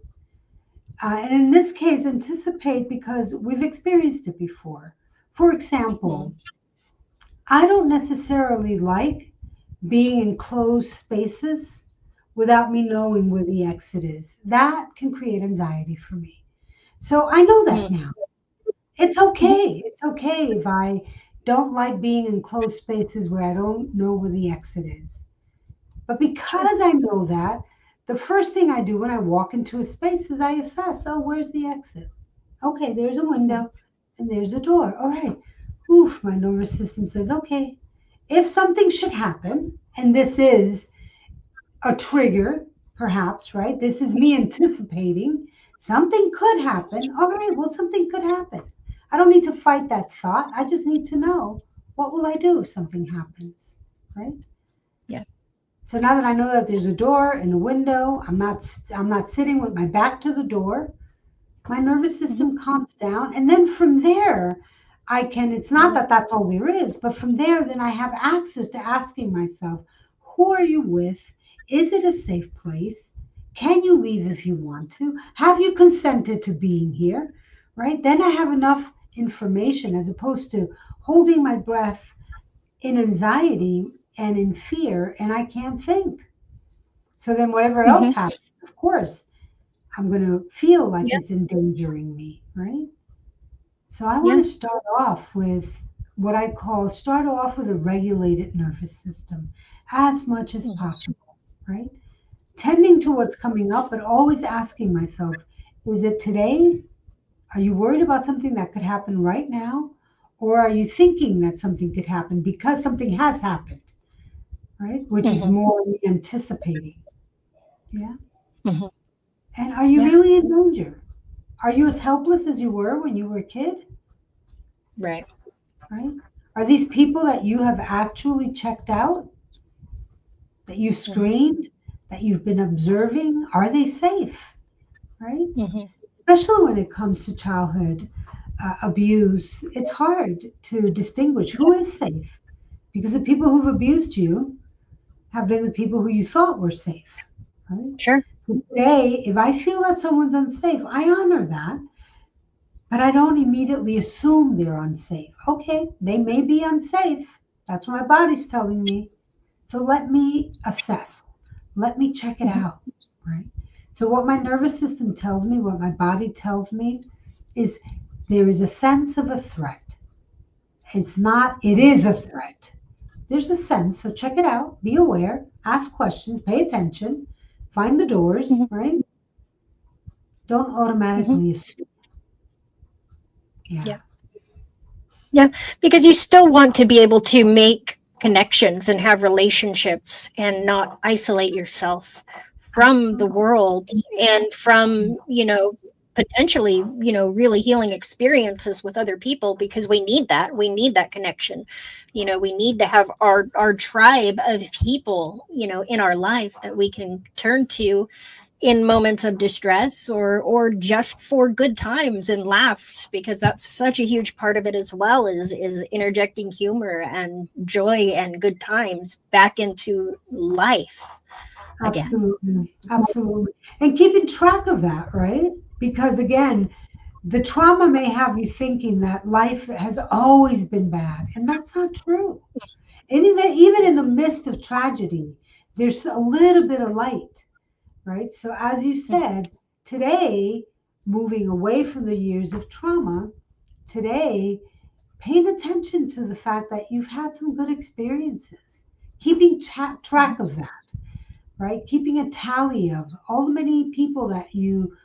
And in this case, anticipate because we've experienced it before. For example, Hmm. I don't necessarily like being in closed spaces without me knowing where the exit is. That can create anxiety for me. So I know that Hmm. now. It's okay. It's okay if I don't like being in closed spaces where I don't know where the exit is. But Sure. because I know that, the first thing I do when I walk into a space is I assess, oh, where's the exit? Okay, there's a Hmm. window and there's a door. All right. Oof, my nervous system says, okay, if something should happen, and this is a trigger, perhaps, right? This is me anticipating something could happen. All right, well, something could happen. I don't need to fight that thought. I just need to know, what will I do if something happens, right? Yeah. So now that I know that there's a door and a window, I'm not sitting with my back to the door. My nervous Hmm. system calms down, and then from there, I can. It's not Hmm. that that's all there is, but from there, then I have access to asking myself, who are you with? Is it a safe place? Can you leave if you want to? Have you consented to being here? Right? Then I have enough information, as opposed to holding my breath in anxiety and in fear, and I can't think. So then whatever else Hmm. happens, of course, I'm going to feel like Yeah. it's endangering me, right? So I want Yeah. to start off with a regulated nervous system as much as Hmm. possible, right? Tending to what's coming up, but always asking myself, is it today? Are you worried about something that could happen right now? Or are you thinking that something could happen because something has happened, right? Which is Hmm. more anticipating. Yeah. Hmm. And are you Yeah. really in danger? Are you as helpless as you were when you were a kid? Right. Right? Are these people that you have actually checked out, that you've Hmm. screened, that you've been observing, are they safe? Right? Hmm. Especially when it comes to childhood abuse, it's hard to distinguish who is safe because the people who've abused you have been the people who you thought were safe. Right? Sure. So today, if I feel that someone's unsafe, I honor that. But I don't immediately assume they're unsafe. Okay, they may be unsafe. That's what my body's telling me. So let me assess. Let me check it Hmm. out, right? So what my nervous system tells me, what my body tells me is there is a sense of a threat. It's not, it is a threat. There's a sense, so check it out, be aware, ask questions, pay attention, find the doors, Hmm. right? Don't Hmm. automatically assume. Yeah, Yeah. Yeah, because you still want to be able to make connections and have relationships and not isolate yourself from the absolutely. world and from, potentially, really healing experiences with other people because we need that. We need that connection. We need to have our tribe of people, in our life that we can turn to in moments of distress or just for good times and laughs, because that's such a huge part of it as well, is interjecting humor and joy and good times back into life again. Absolutely. Absolutely. And keeping track of that, right? Because again, the trauma may have you thinking that life has always been bad, and that's not true. And even in the midst of tragedy, there's a little bit of light, right? So, as you said, today, moving away from the years of trauma, today, paying attention to the fact that you've had some good experiences, keeping track of that, right? Keeping a tally of all the many people that you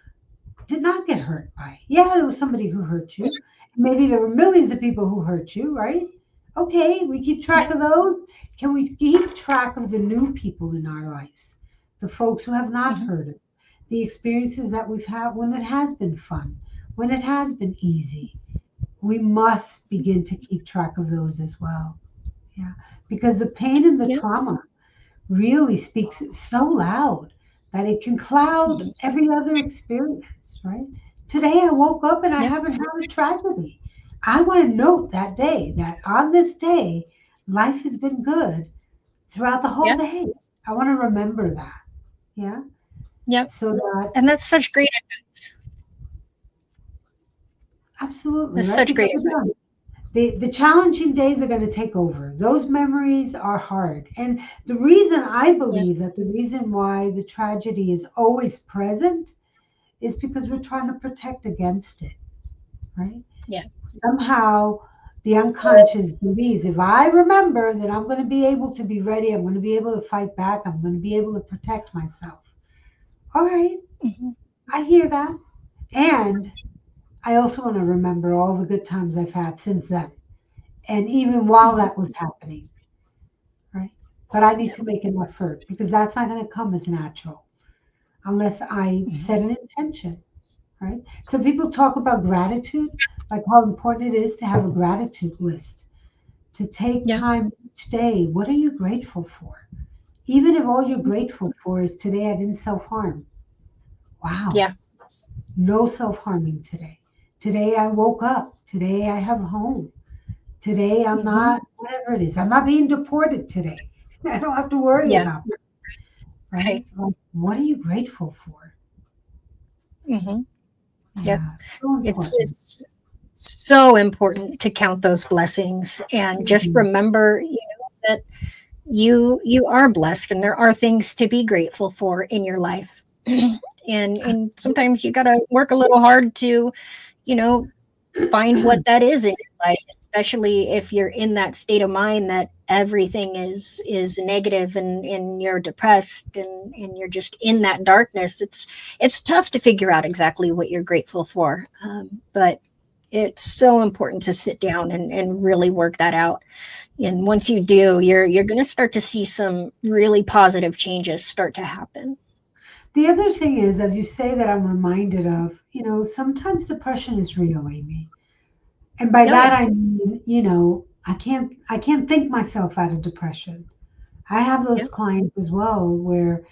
did not get hurt by. Yeah, there was somebody who hurt you. Maybe there were millions of people who hurt you, right? Okay, we keep track Yeah, of those. Can we keep track of the new people in our lives? The folks who have not hmm, hurt us, the experiences that we've had when it has been fun, when it has been easy. We must begin to keep track of those as well. Yeah, because the pain and the yeah, trauma really speaks so loud that it can cloud hmm, every other experience, right? Today I woke up and I yeah, haven't had a tragedy. I want to note that day, that on this day, life has been good throughout the whole yeah, day. I want to remember that. Yeah. yeah. So that, And that's such great advice. absolutely, That's right? such Because great advice. again, the challenging days are going to take over. Those memories are hard. And the reason I Yeah, believe that the reason why the tragedy is always present is because we're trying to protect against it, right? yeah, Somehow the unconscious believes if I remember that I'm going to be able to be ready, I'm going to be able to fight back, I'm going to be able to protect myself. All right, hmm, I hear that. And I also want to remember all the good times I've had since then. And even while hmm, that was happening, right? But I need yeah, to make an effort because that's not going to come as natural unless I hmm, set an intention, right? So people talk about gratitude, like how important it is to have a gratitude list, to take yeah, time each day. What are you grateful for? Even if all you're grateful for is today I didn't self harm. Wow, yeah, no self harming today. Today I woke up. Today I have a home. Today I'm hmm, not, whatever it is, I'm not being deported today. I don't have to worry yeah, about that, right? right, Like, what are you grateful for? hmm, yeah. Yeah, so important. It's so important to count those blessings and just Mhm. remember, that you are blessed and there are things to be grateful for in your life. And sometimes you got to work a little hard to, you know, find what that is in your life, especially if you're in that state of mind that everything is negative and you're depressed and you're just in that darkness. It's tough to figure out exactly what you're grateful for, but it's so important to sit down and really work that out. And once you do, you're going to start to see some really positive changes start to happen. The other thing is, as you say that, I'm reminded of, sometimes depression is real, Amy. And by Oh that yeah. I mean, I can't think myself out of depression. I have Yeah. those clients as well where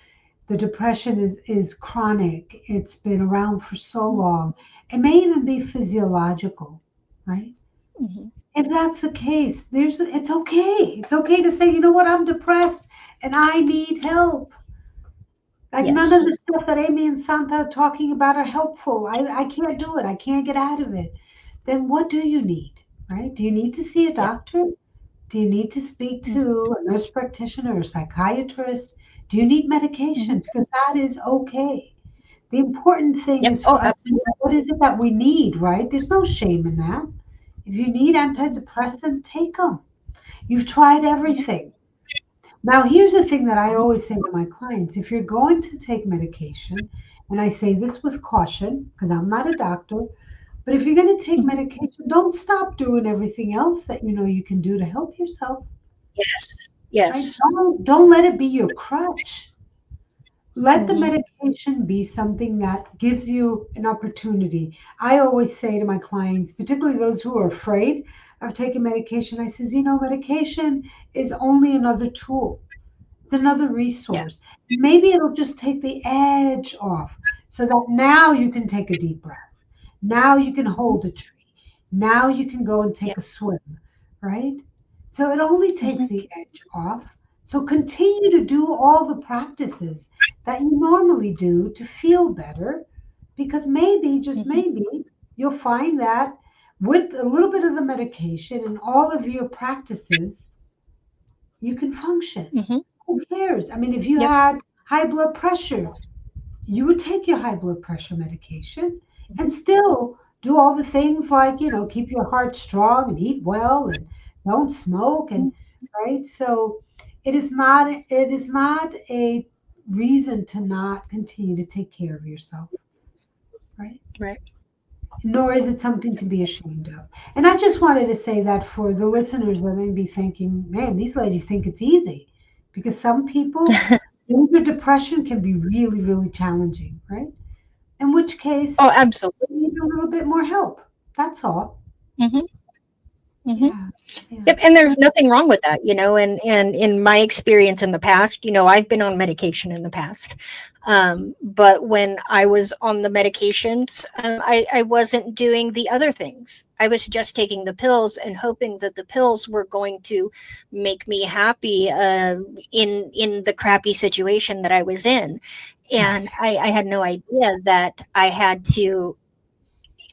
the depression is chronic. It's been around for so long. It may even be physiological, right? Mm-hmm. If that's the case, it's okay. It's okay to say, you know what, I'm depressed and I need help. Like none of Yes. the stuff that Amy and Santa are talking about are helpful. I can't do it. I can't get out of it. Then what do you need, right? Do you need to see a Yeah. doctor? Do you need to speak Mm-hmm. to a nurse practitioner or a psychiatrist? Do you need Mm-hmm. medication? Because that is okay. The important thing Yep. is Oh, for us to know absolutely. what is it that we need, right? There's no shame in that. If you need Mm-hmm. antidepressant, take them. You've tried Mm-hmm. everything. Now, here's the thing that I always say to my clients if you're going to take medication, and I say this with caution because I'm not a doctor, But if you're going to take Mhm. medication, don't stop doing everything else that you know you can do to help yourself. Yes. Right? Yes. Don't let it be your crutch. Let the Mhm. medication be something that gives you an opportunity. I always say to my clients, particularly those who are afraid of taking medication, I says, you know, medication is only another tool. It's another Yeah. resource. Maybe it'll just take the edge off so that now you can take a deep breath. Now you can Mhm. hold a tree. Now you can go and Yeah. take a swim, right? So it only takes Mhm. the edge off. So continue to do all the practices that you normally do to feel better because maybe, just Mhm. maybe, you'll find that with a little bit of the medication and all of your practices, you can function. Mhm. Who cares? I mean, if you Yep. had high blood pressure, you would take your high blood pressure medication and Mhm. still do all the things like, you know, keep your heart strong and eat well and don't smoke and Mhm. right. So it is not a reason to not continue to take care of yourself, right? Right. Nor is it something to be ashamed of. And I just wanted to say that for the listeners that may be thinking, man, these ladies think it's easy. Because some people, major depression can be really, really challenging, right? In which case, Oh, absolutely. they need a little bit more help. That's all. Mhm. Mhm. Yeah. Yeah. Yep, and there's nothing wrong with that, and in my experience in the past, I've been on medication in the past. But when I was on the medications, I wasn't doing the other things. I was just taking the pills and hoping that the pills were going to make me happy in the crappy situation that I was in. And Right. I had no idea that I had to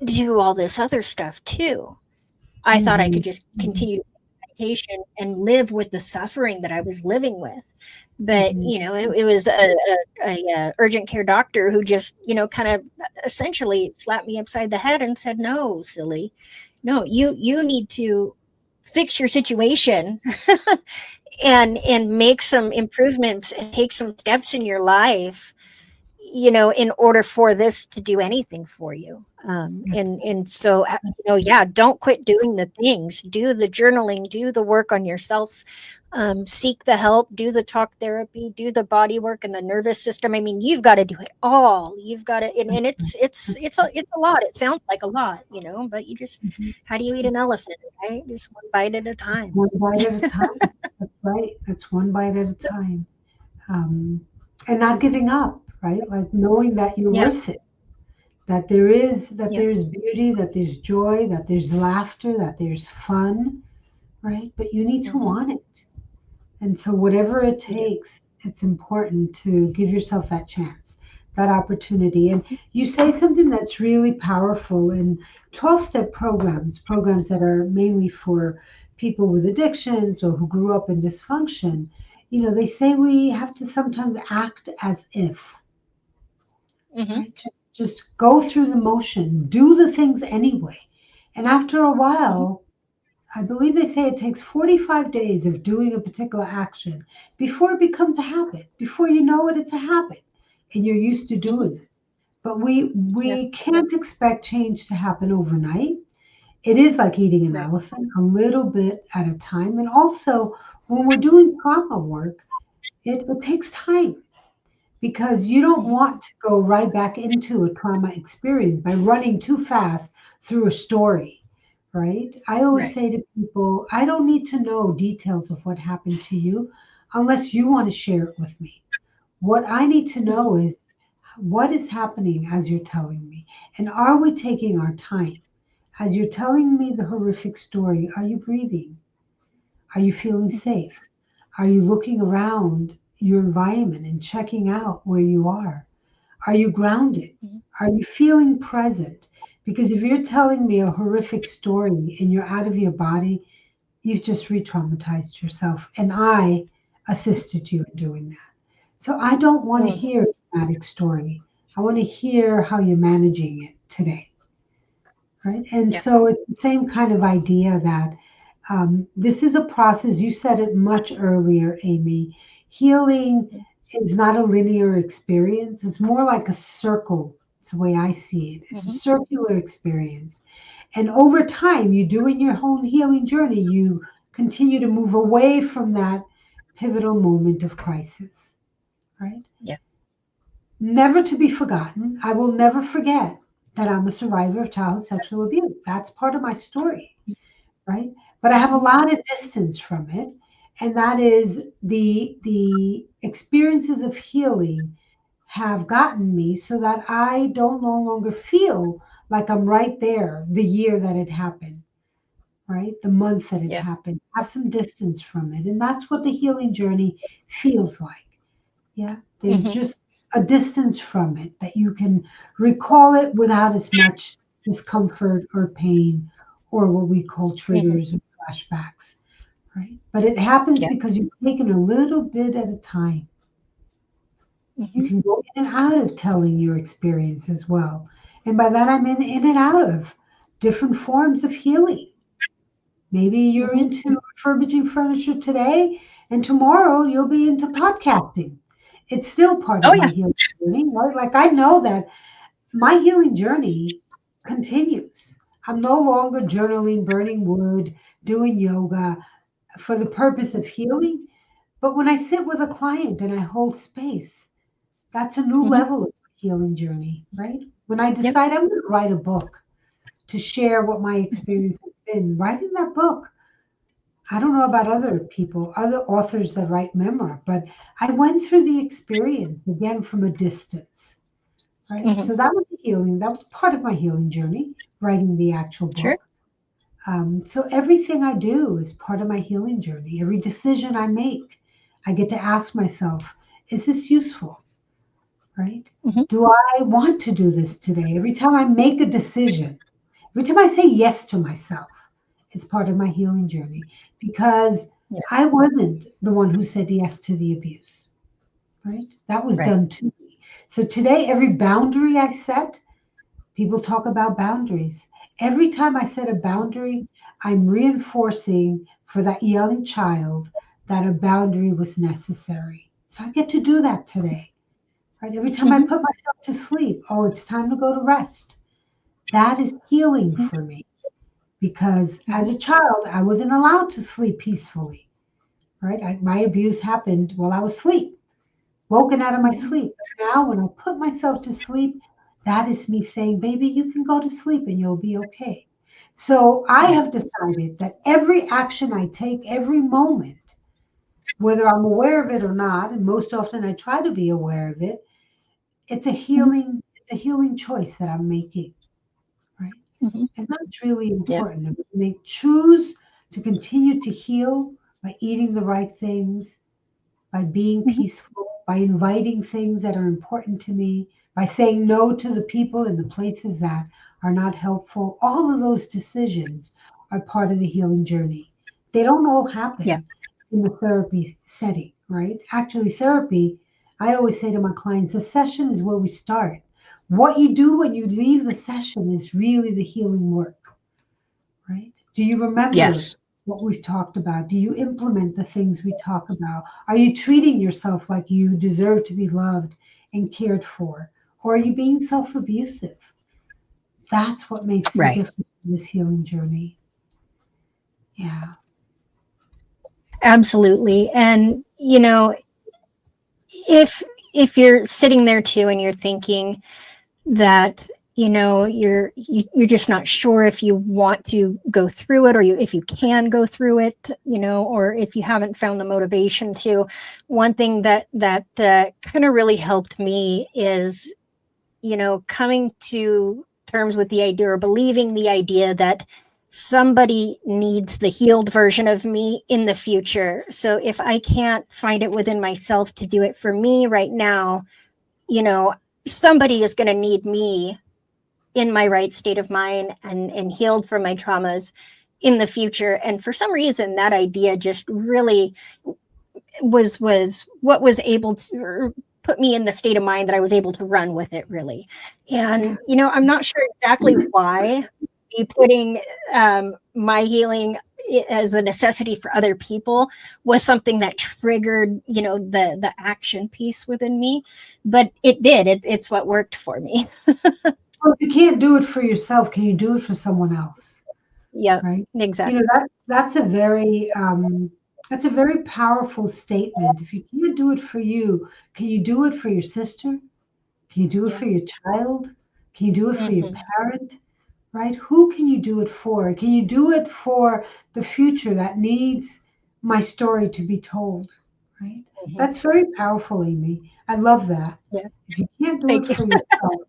do all this other stuff too. I thought I Mm-hmm. could just Mm-hmm. continue medication and live with the suffering that I was living with. But Mm-hmm. it was a urgent care doctor who just kind of essentially slapped me upside the head and said, "No, silly, no, you need to fix your situation and make some improvements and take some steps in your life, in order for this to do anything for you." And so, yeah, don't quit doing the things. Do the journaling, do the work on yourself, seek the help, do the talk therapy, do the body work and the nervous system. I mean, you've got to do it all. You've got to, and it's a lot. It sounds like a lot, but you just, Mm-hmm. how do you eat an elephant, right? Just one bite at a time. One bite at a time. That's right. That's one bite at a time. Um, and not giving up, right? Like knowing that you're Yeah. worth it, that Yep. there's beauty, that there's joy, that there's laughter, that there's fun, right? But you need to Hmm. want it. And so, whatever it You do. takes, it's important to give yourself that chance, that opportunity. And you say something that's really powerful in 12 step programs that are mainly for people with addictions or who grew up in dysfunction. You know, they say we have to sometimes act as if, Hmm. right? Just go through the motion, do the things anyway. And after a Hmm. while, I believe they say it takes 45 days of doing a particular action before it becomes a habit. Before you know it, it's a habit and you're used to Hmm. doing it. But we Yeah. we can't expect change to happen overnight. It is like eating an Right. elephant, a little bit at a time. And also, when we're doing trauma work, it takes time because you don't Hmm. want to go right back into a trauma experience by running too fast through a story, right? I always Right. say to people, I don't need to know details of what happened to you unless you want to share it with me. What I need to Hmm. know is what is happening as you're telling me. And are we taking our time? As you're telling me the horrific story, are you breathing? Are you feeling Hmm. safe? Are you looking around your environment and checking out where you are? Are you grounded? Hmm. Are you feeling present? Because if you're telling me a horrific story and you're out of your body, you've just re traumatized yourself. And I assisted you in doing that. So I don't want to Hmm. hear a traumatic story. I want to hear how you're managing it today. Right. And Yeah. so it's the same kind of idea that this is a process. You said it much earlier, Amy. Healing Mhm. is not a linear experience, it's more like a circle It's the way I see it. It's a Mm-hmm. circular experience. And over time, you do in your own healing journey, you continue to move away from that pivotal moment of crisis, right? Yeah. Never to be forgotten. I will never forget that I'm a survivor of childhood sexual abuse. That's part of my story, right? But I have a Mm-hmm. lot of distance from it, and that is the experiences of healing have gotten me so that I don't no longer feel like I'm right there the year that it happened, right? The month that it Yeah. happened. Have some distance from it. And that's what the healing journey feels like. Yeah. There's Mm-hmm. just a distance from it that you can recall it without as much discomfort or pain or what we call Mm-hmm. triggers or flashbacks, right? But it happens Yeah. because you've taken a little bit at a time. You Mm-hmm. can go in and out of telling your experience as well. And by that, I mean in and out of different forms of healing. Maybe you're Mm-hmm. into refurbishing furniture today, and tomorrow you'll be into podcasting. It's still part Oh of my yeah. healing journey, right? Like I know that my healing journey continues. I'm no longer journaling, burning wood, doing yoga for the purpose of healing. But when I sit with a client and I hold space, that's a new Mm-hmm. level of healing journey, right? When I Yep. decide I'm going to write a book to share what my experience has been, writing that book, I don't know about other people, other authors that write memoir, but I went through the experience again from a distance, right? Mm-hmm. So that was healing. That was part of my healing journey, writing the actual Sure. book. So everything I do is part of my healing journey. Every decision I make, I get to ask myself, is this useful? Right? Mm-hmm. Do I want to do this today? Every time I make a decision, every time I say yes to myself, it's part of my healing journey because Yeah. I wasn't the one who said yes to the abuse, right? That was Right. done to me. So today, every boundary I set, people talk about boundaries. Every time I set a boundary, I'm reinforcing for that young child that a boundary was necessary. So I get to do that today. Right? Every time I Mm-hmm. put myself to sleep, oh, it's time to go to rest. That is healing Mm-hmm. for me because Mm-hmm. as a child, I wasn't allowed to sleep peacefully. Right? My abuse happened while I was asleep, woken out of my Mm-hmm. sleep. But now, when I put myself to sleep, that is me saying, baby, you can go to sleep and you'll be okay. So I Yeah. have decided that every action I take, every moment, whether I'm aware of it or not, and most often I try to be aware of it, Mm-hmm. it's a healing choice that I'm making, right? Mm-hmm. And that's really Yeah. important. And when they choose to continue to heal by eating the right things, by being Mm-hmm. peaceful, by inviting things that are important to me, by saying no to the people and the places that are not helpful, all of those decisions are part of the healing journey. They don't all Yeah. happen in the therapy setting, right? Actually, therapy, I always say to my clients, the session is where we start. What you do when you leave the session is really the healing work, right? Do you remember Yes. what we've talked about? Do you implement the things we talk about? Are you treating yourself like you deserve to be loved and cared for? Or are you being self abusive? That's what makes the Right. difference in this healing journey. Yeah. Absolutely. And if you're sitting there too and you're thinking that you're just not sure if you want to go through it, or if you can go through it, or if you haven't found the motivation to. One thing that kind of really helped me is coming to terms with the idea, or believing the idea, that somebody needs the healed version of me in the future. So if I can't find it within myself to do it for me right now, you know, somebody is going to need me in my right state of mind, and healed from my traumas in the future. And for some reason, that idea just really was what was able to put me in the state of mind that I was able to run with it, really. Yeah. And I'm not sure exactly why be putting my healing as a necessity for other people was something that triggered, the action piece within me. But it did. It's what worked for me. Well, if you can't do it for yourself, can you do it for someone else? Yeah, Right? You exactly. know, that's a very powerful statement. If you can't do it for you, can you do it for your sister? Can you do it Yeah. for your child? Can you do it for your Hmm. parent? Right? Who can you do it for? Can you do it for the future that needs my story to be told? Right? Hmm. That's very powerful, Amy. I love that. Yeah. If you can't do it Thank you. for yourself,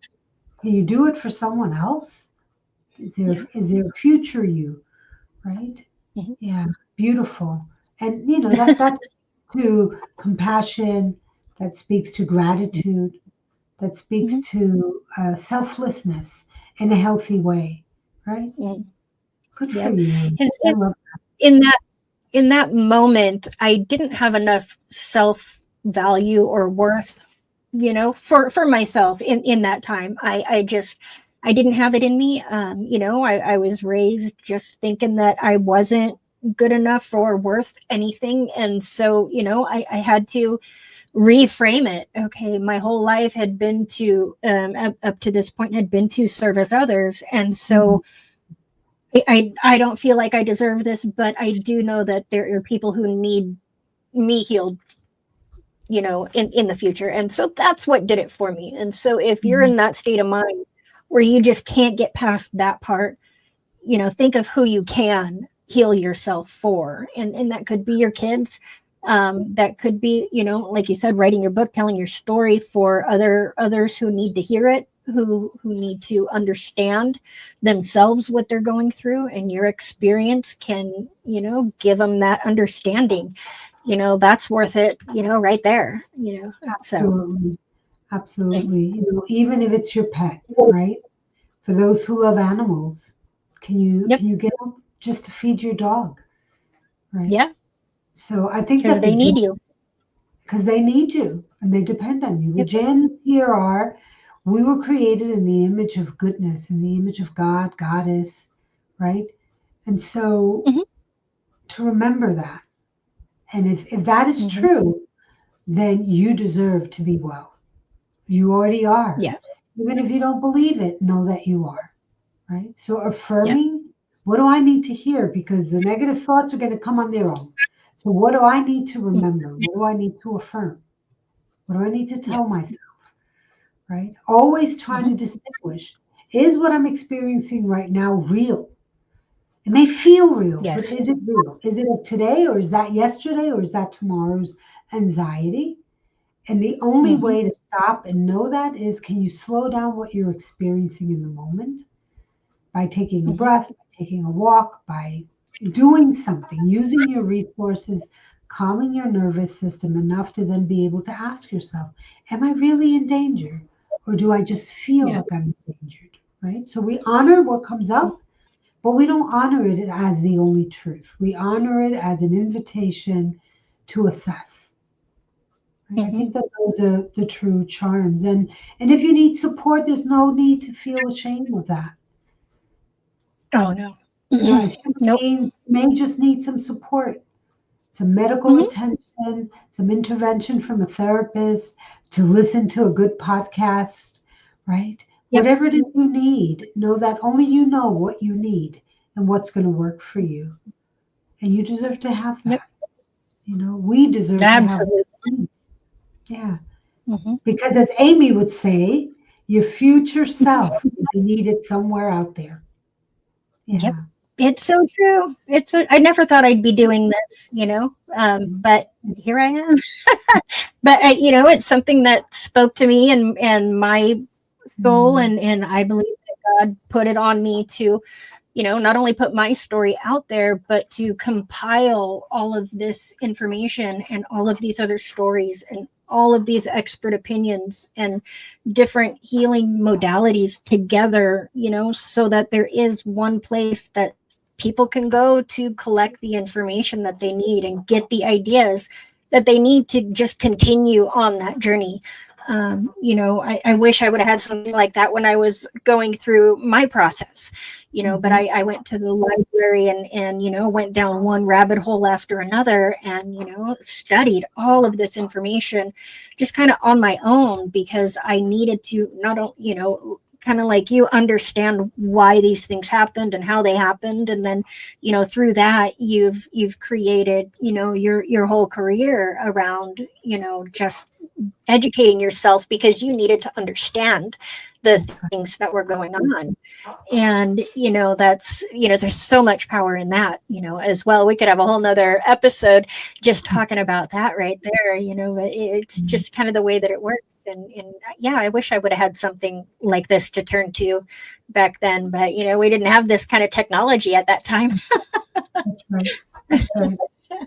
can you do it for someone else? Yeah. Is there a future you? Right? Hmm. Yeah, beautiful. And you know that to compassion, that speaks to gratitude, that speaks Hmm. to selflessness in a healthy way, right? Hmm. Good for Yeah. you, Amy. His, I love in that in that moment, I didn't have enough self value or worth, for myself in that time. I didn't have it in me. I was raised just thinking that I wasn't good enough or worth anything. And so, I had to reframe it. Okay. My whole life had been to, up to this point, had been to service others. And that. so, I don't feel like I deserve this, but I do know that there are people who need me healed, in the future. And so that's what did it for me. And so if you're Mhm. in that state of mind where you just can't get past that part, think of who you can heal yourself for. And that could be your kids. That could be, like you said, writing your book, telling your story for others who need to hear it, who need to understand themselves what they're going through, and your experience can, give them that understanding. That's worth it, right there. So Absolutely. Absolutely. You know, even if it's your pet, right? For those who love animals, yep. can you get up just to feed your dog, right? Yeah, So I think because that the they need gems, you. because they need you and they depend on you. The Yep. gems here are, we were created in the image of goodness, in the image of God, Goddess, right? And so Hmm. to remember that, and if that is Hmm. true, then you deserve to be well. You already are. Yeah. Even if you don't believe it, know that you are, right? So Yeah. affirming, what do I need to hear? Because the negative thoughts are going to come on their own. So what do I need to remember? What do I need to affirm? What do I need to Yeah. tell myself, right? Always trying Hmm. to distinguish, is what I'm experiencing right now real? It may feel real, but Yes. is it real? Is it of today, or is that yesterday, or is that tomorrow's anxiety? And the only Hmm. way to stop and know that is, can you slow down what you're experiencing in the moment by taking a Hmm. breath, by taking a walk, by doing something, using your resources, calming your nervous system enough to then be able to ask yourself, am I really in danger? Or do I just feel Yeah. like I'm endangered? Right? So we honor what comes up, but we don't honor it as the only truth. We honor it as an invitation to assess. Right? I Hmm. think that those are the true charms. And if you need support, there's no need to feel ashamed of that. Oh no. You know, as human Nope. beings, you may just need some support, some medical Hmm. attention, some intervention from a therapist, to listen to a good podcast, right? Yep. Whatever it is you need, know that only you know what you need and what's going to work for you. And you deserve to have Yep. that. You know, we deserve to have Absolutely. that. Yeah. Hmm. Because as Amy would say, your future self will be needed somewhere out there. Yep. Yeah. It's so true. I never thought I'd be doing this, but here I am. But it's something that spoke to me and my soul, Mm. and I believe that God put it on me to, not only put my story out there, but to compile all of this information and all of these other stories and all of these expert opinions and different healing modalities together, so that there is one place that people can go to collect the information that they need and get the ideas that they need to just continue on that journey. I wish I would have had something like that when I was going through my process, but Mm-hmm. I went to the library and went down one rabbit hole after another and, studied all of this information just kind of on my own because I needed to not only, kind of like you understand why these things happened and how they happened. And then, through that, you've created, your whole career around, just educating yourself because you needed to understand the things that were going on. And that's there's so much power in that as well. We could have a whole nother episode just talking about that right there. But it's just kind of the way that it works. And yeah, I wish I would have had something like this to turn to back then, but we didn't have this kind of technology at that time. That's right. That's right.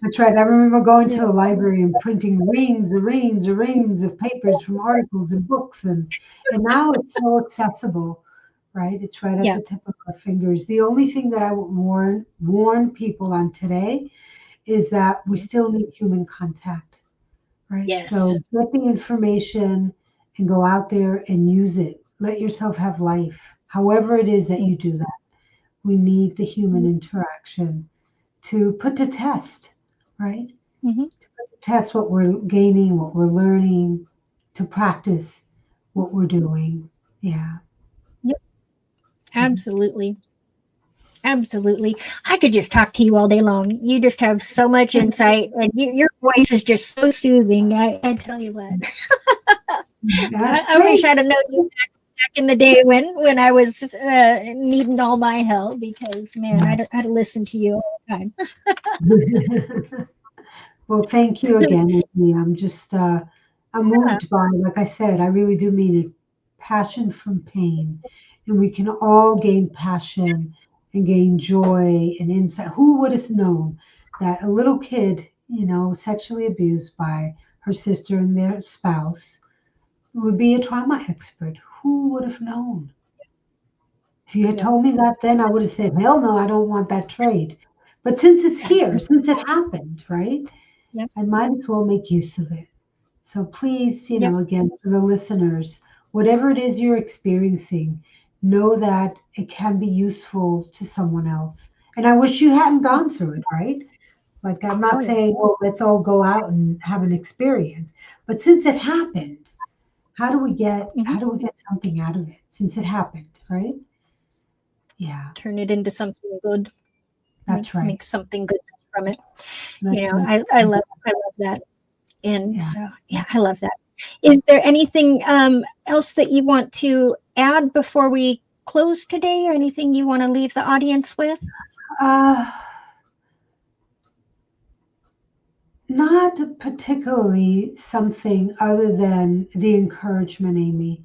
That's right. I remember going to the library and printing reams and reams and reams of papers from articles and books, and now it's so accessible, right? It's right at Yeah. the tip of our fingers. The only thing that I would warn people on today is that we still need human contact, right? Yes. So get the information and go out there and use it. Let yourself have life. However it is that you do that, we need the human interaction to put to test, right? Mm-hmm. To put to test what we're gaining, what we're learning, to practice what we're doing. Yeah. Yep. Mhm. Absolutely. Absolutely. I could just talk to you all day long. You just have so much insight, and your voice is just so soothing. I tell you what. That's I wish great. I'd have known you back in the day when I was needing all my help because, man, I'd listen to you all the time. Well, thank you again, Amy. I'm Yeah. moved by, like I said, I really do mean it, passion from pain. And we can all gain passion and gain joy and insight. Who would have known that a little kid, sexually abused by her sister and their spouse would be a trauma expert? Who would have known? If you had Yep. told me that then, I would have said, hell no, I don't want that trade. But since it's here, since it happened, right? Yep. I might as well make use of it. So please, Yep. again, for the listeners, whatever it is you're experiencing, know that it can be useful to someone else. And I wish you hadn't gone through it, right? Like, I'm Oh not yeah. saying, well, let's all go out and have an experience. But since it happened, Hmm. how do we get something out of it since it happened, right? Yeah, Turn it into something good. that's right. Make something good from it. Let's make I love that. And yeah. so, yeah, I love that. Is there anything else that you want to add before we close today, or anything you want to leave the audience with? Uh, Not particularly something other than the encouragement, Amy,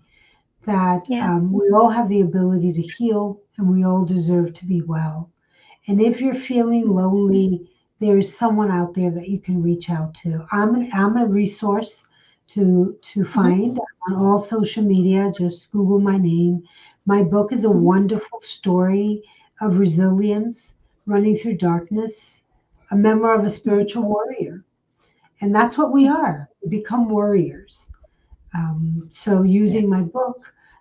that Yeah. we all have the ability to heal and we all deserve to be well. And if you're feeling lonely, there is someone out there that you can reach out to. I'm a resource to Hmm. find on all social media. Just Google my name. My book is a Hmm. wonderful story of resilience, running through darkness, a memoir of a Hmm. spiritual warrior. And that's what we are. We become warriors. So, Yeah. using my book,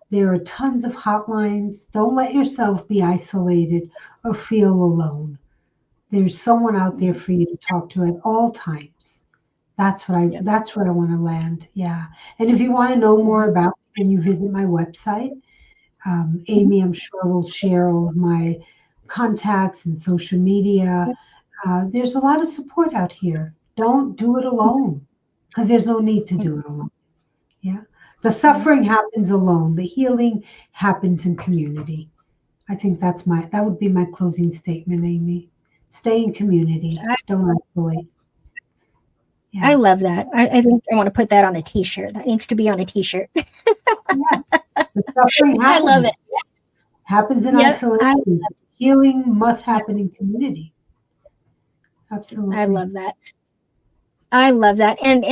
there are tons of hotlines. Don't let yourself be isolated or feel alone. There's someone out there Hmm. for you to talk to at all times. Yep. That's where I want to land. Yeah. And if you want to know more Hmm. about me, then you visit my website. Hmm. Amy, I'm sure, will share all of my contacts and social media. There's a lot of support out here. Don't do it alone because there's no need to do it alone. Yeah. The Yeah. suffering happens alone. The healing happens in community. I think that would be my closing statement, Amy. Stay in community. I, Don't isolate. I Yeah. love that. I think I want to put that on a t-shirt. That needs to be on a t-shirt. Yeah. The suffering I love it. happens in Yep. isolation. Healing must happen in community. I Absolutely. love that. I love that. And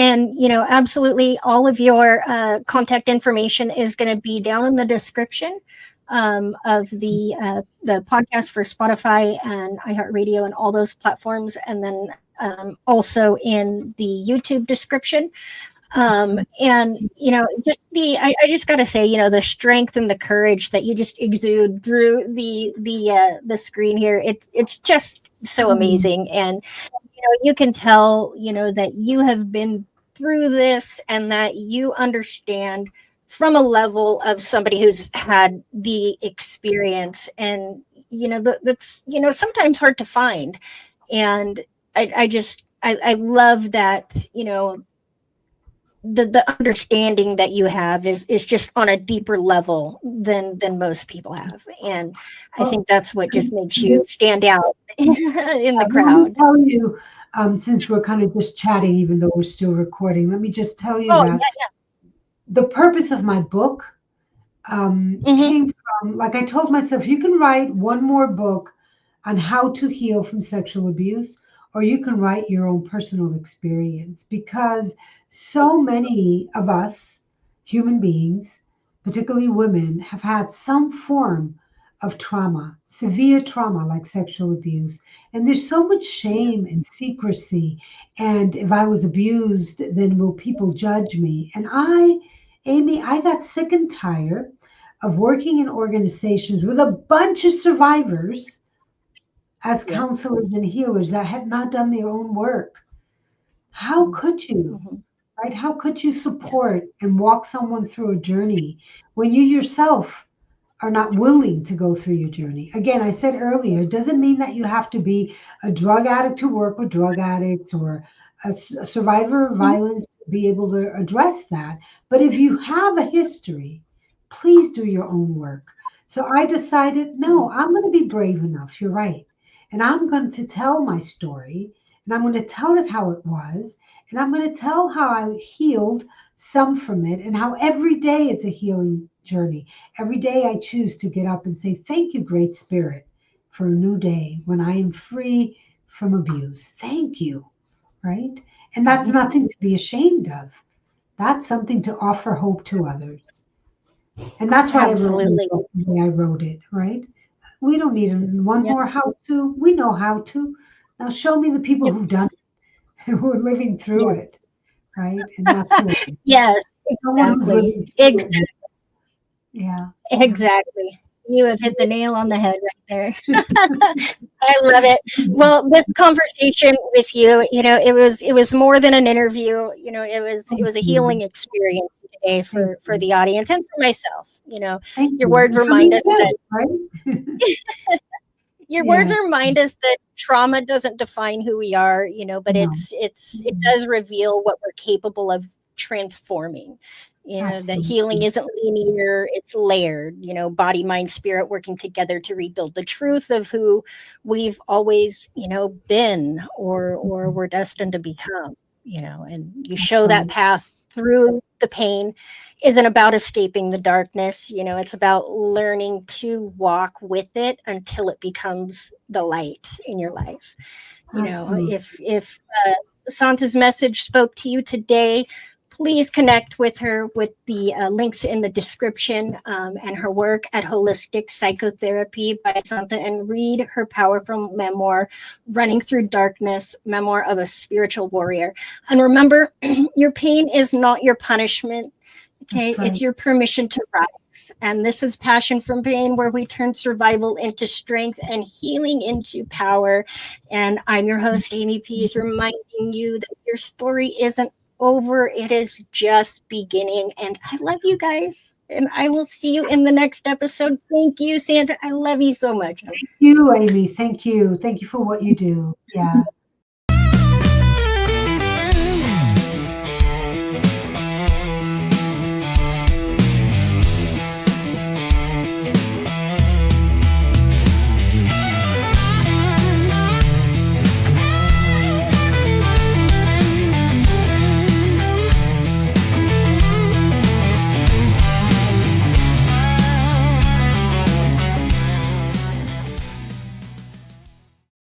absolutely all of your contact information is going to be down in the description of the podcast for Spotify and iHeartRadio and all those platforms, and then also in the YouTube description. And just I just got to say, the strength and the courage that you just exude through the screen here, it's just so Mm, amazing. And you can tell, that you have been through this and that you understand from a level of somebody who's had the experience. And that's sometimes hard to find. And I love that, the understanding that you have is just on a deeper level than most people have. And I well, think that's what just makes let you stand out in the me crowd. tell you, since we're kind of just chatting, even though we're still recording, let me just tell you Oh, that the purpose of my book yeah. came from, like I told myself, you can write one more book on how to heal from sexual abuse, or you can write your own personal experience because so many of us human beings, particularly women, have had some form of trauma, severe trauma like sexual abuse. And there's so much Yeah. shame and secrecy. And if I was abused, then will people judge me? And Amy, I got sick and tired of working in organizations with a bunch of survivors as Yeah. counselors and healers that had not done their own work. How Mhm. could you, Mhm. right? How could you Yeah. support and walk someone through a journey when you yourself are not willing to go through your journey? Again, I said earlier, it doesn't mean that you have to be a drug addict to work with drug addicts or a survivor of Mhm. violence to be able to address that. But if you have a history, please do your own work. So I decided, Mhm. no, I'm going to be brave enough. You're right. And I'm going to tell my story and I'm going to tell it how it was. And I'm going to tell how I healed some from it and how every day is a healing journey. Every day I choose to get up and say, thank you, Great Spirit, for a new day when I am free from abuse. Thank you. Right. And that's Mhm. nothing to be ashamed of. That's something to offer hope to others. And that's why I wrote my Absolutely. book the way I wrote it. Right. We don't need one Yeah. more how to. We know how to. Now show me the people Yep. who've done it and who are living through Yeah. it. Right. And that's who I am. Yes, Someone who's exactly. living through it. Yeah. Yeah. Exactly. You have hit the nail on the head right there. I love it. Well, this conversation with you, it was more than an interview. It was a Mhm. healing experience today Thank for you. the audience and for myself. Thank Your you. words And for remind me us that too, right? your words Yes. remind us that trauma doesn't define who we are, but No. it Mhm. does reveal what we're capable of transforming. That healing Absolutely. isn't linear, it's layered, body, mind, spirit working together to rebuild the truth of who we've always, been or Mhm. we're destined to become, and you That's show that right. path through the pain isn't about escaping the darkness. It's about learning to walk with it until it becomes the light in your life. Absolutely. If Santa's message spoke to you today, please connect with her with the links in the description, and her work at Holistic Psychotherapy by Santa, and read her powerful memoir, Running Through Darkness, Memoir of a Spiritual Warrior. And remember, your pain is not your punishment. Okay, That's it's right. your permission to rise. And this is Passion from Pain, where we turn survival into strength and healing into power. And I'm your host, Amy Pease, reminding you that your story isn't over, it is just beginning. And I love you guys. And I will see you in the next episode. Thank you, Santa. I love you so much. You, Amy. Thank you. Thank you for what you do. Yeah.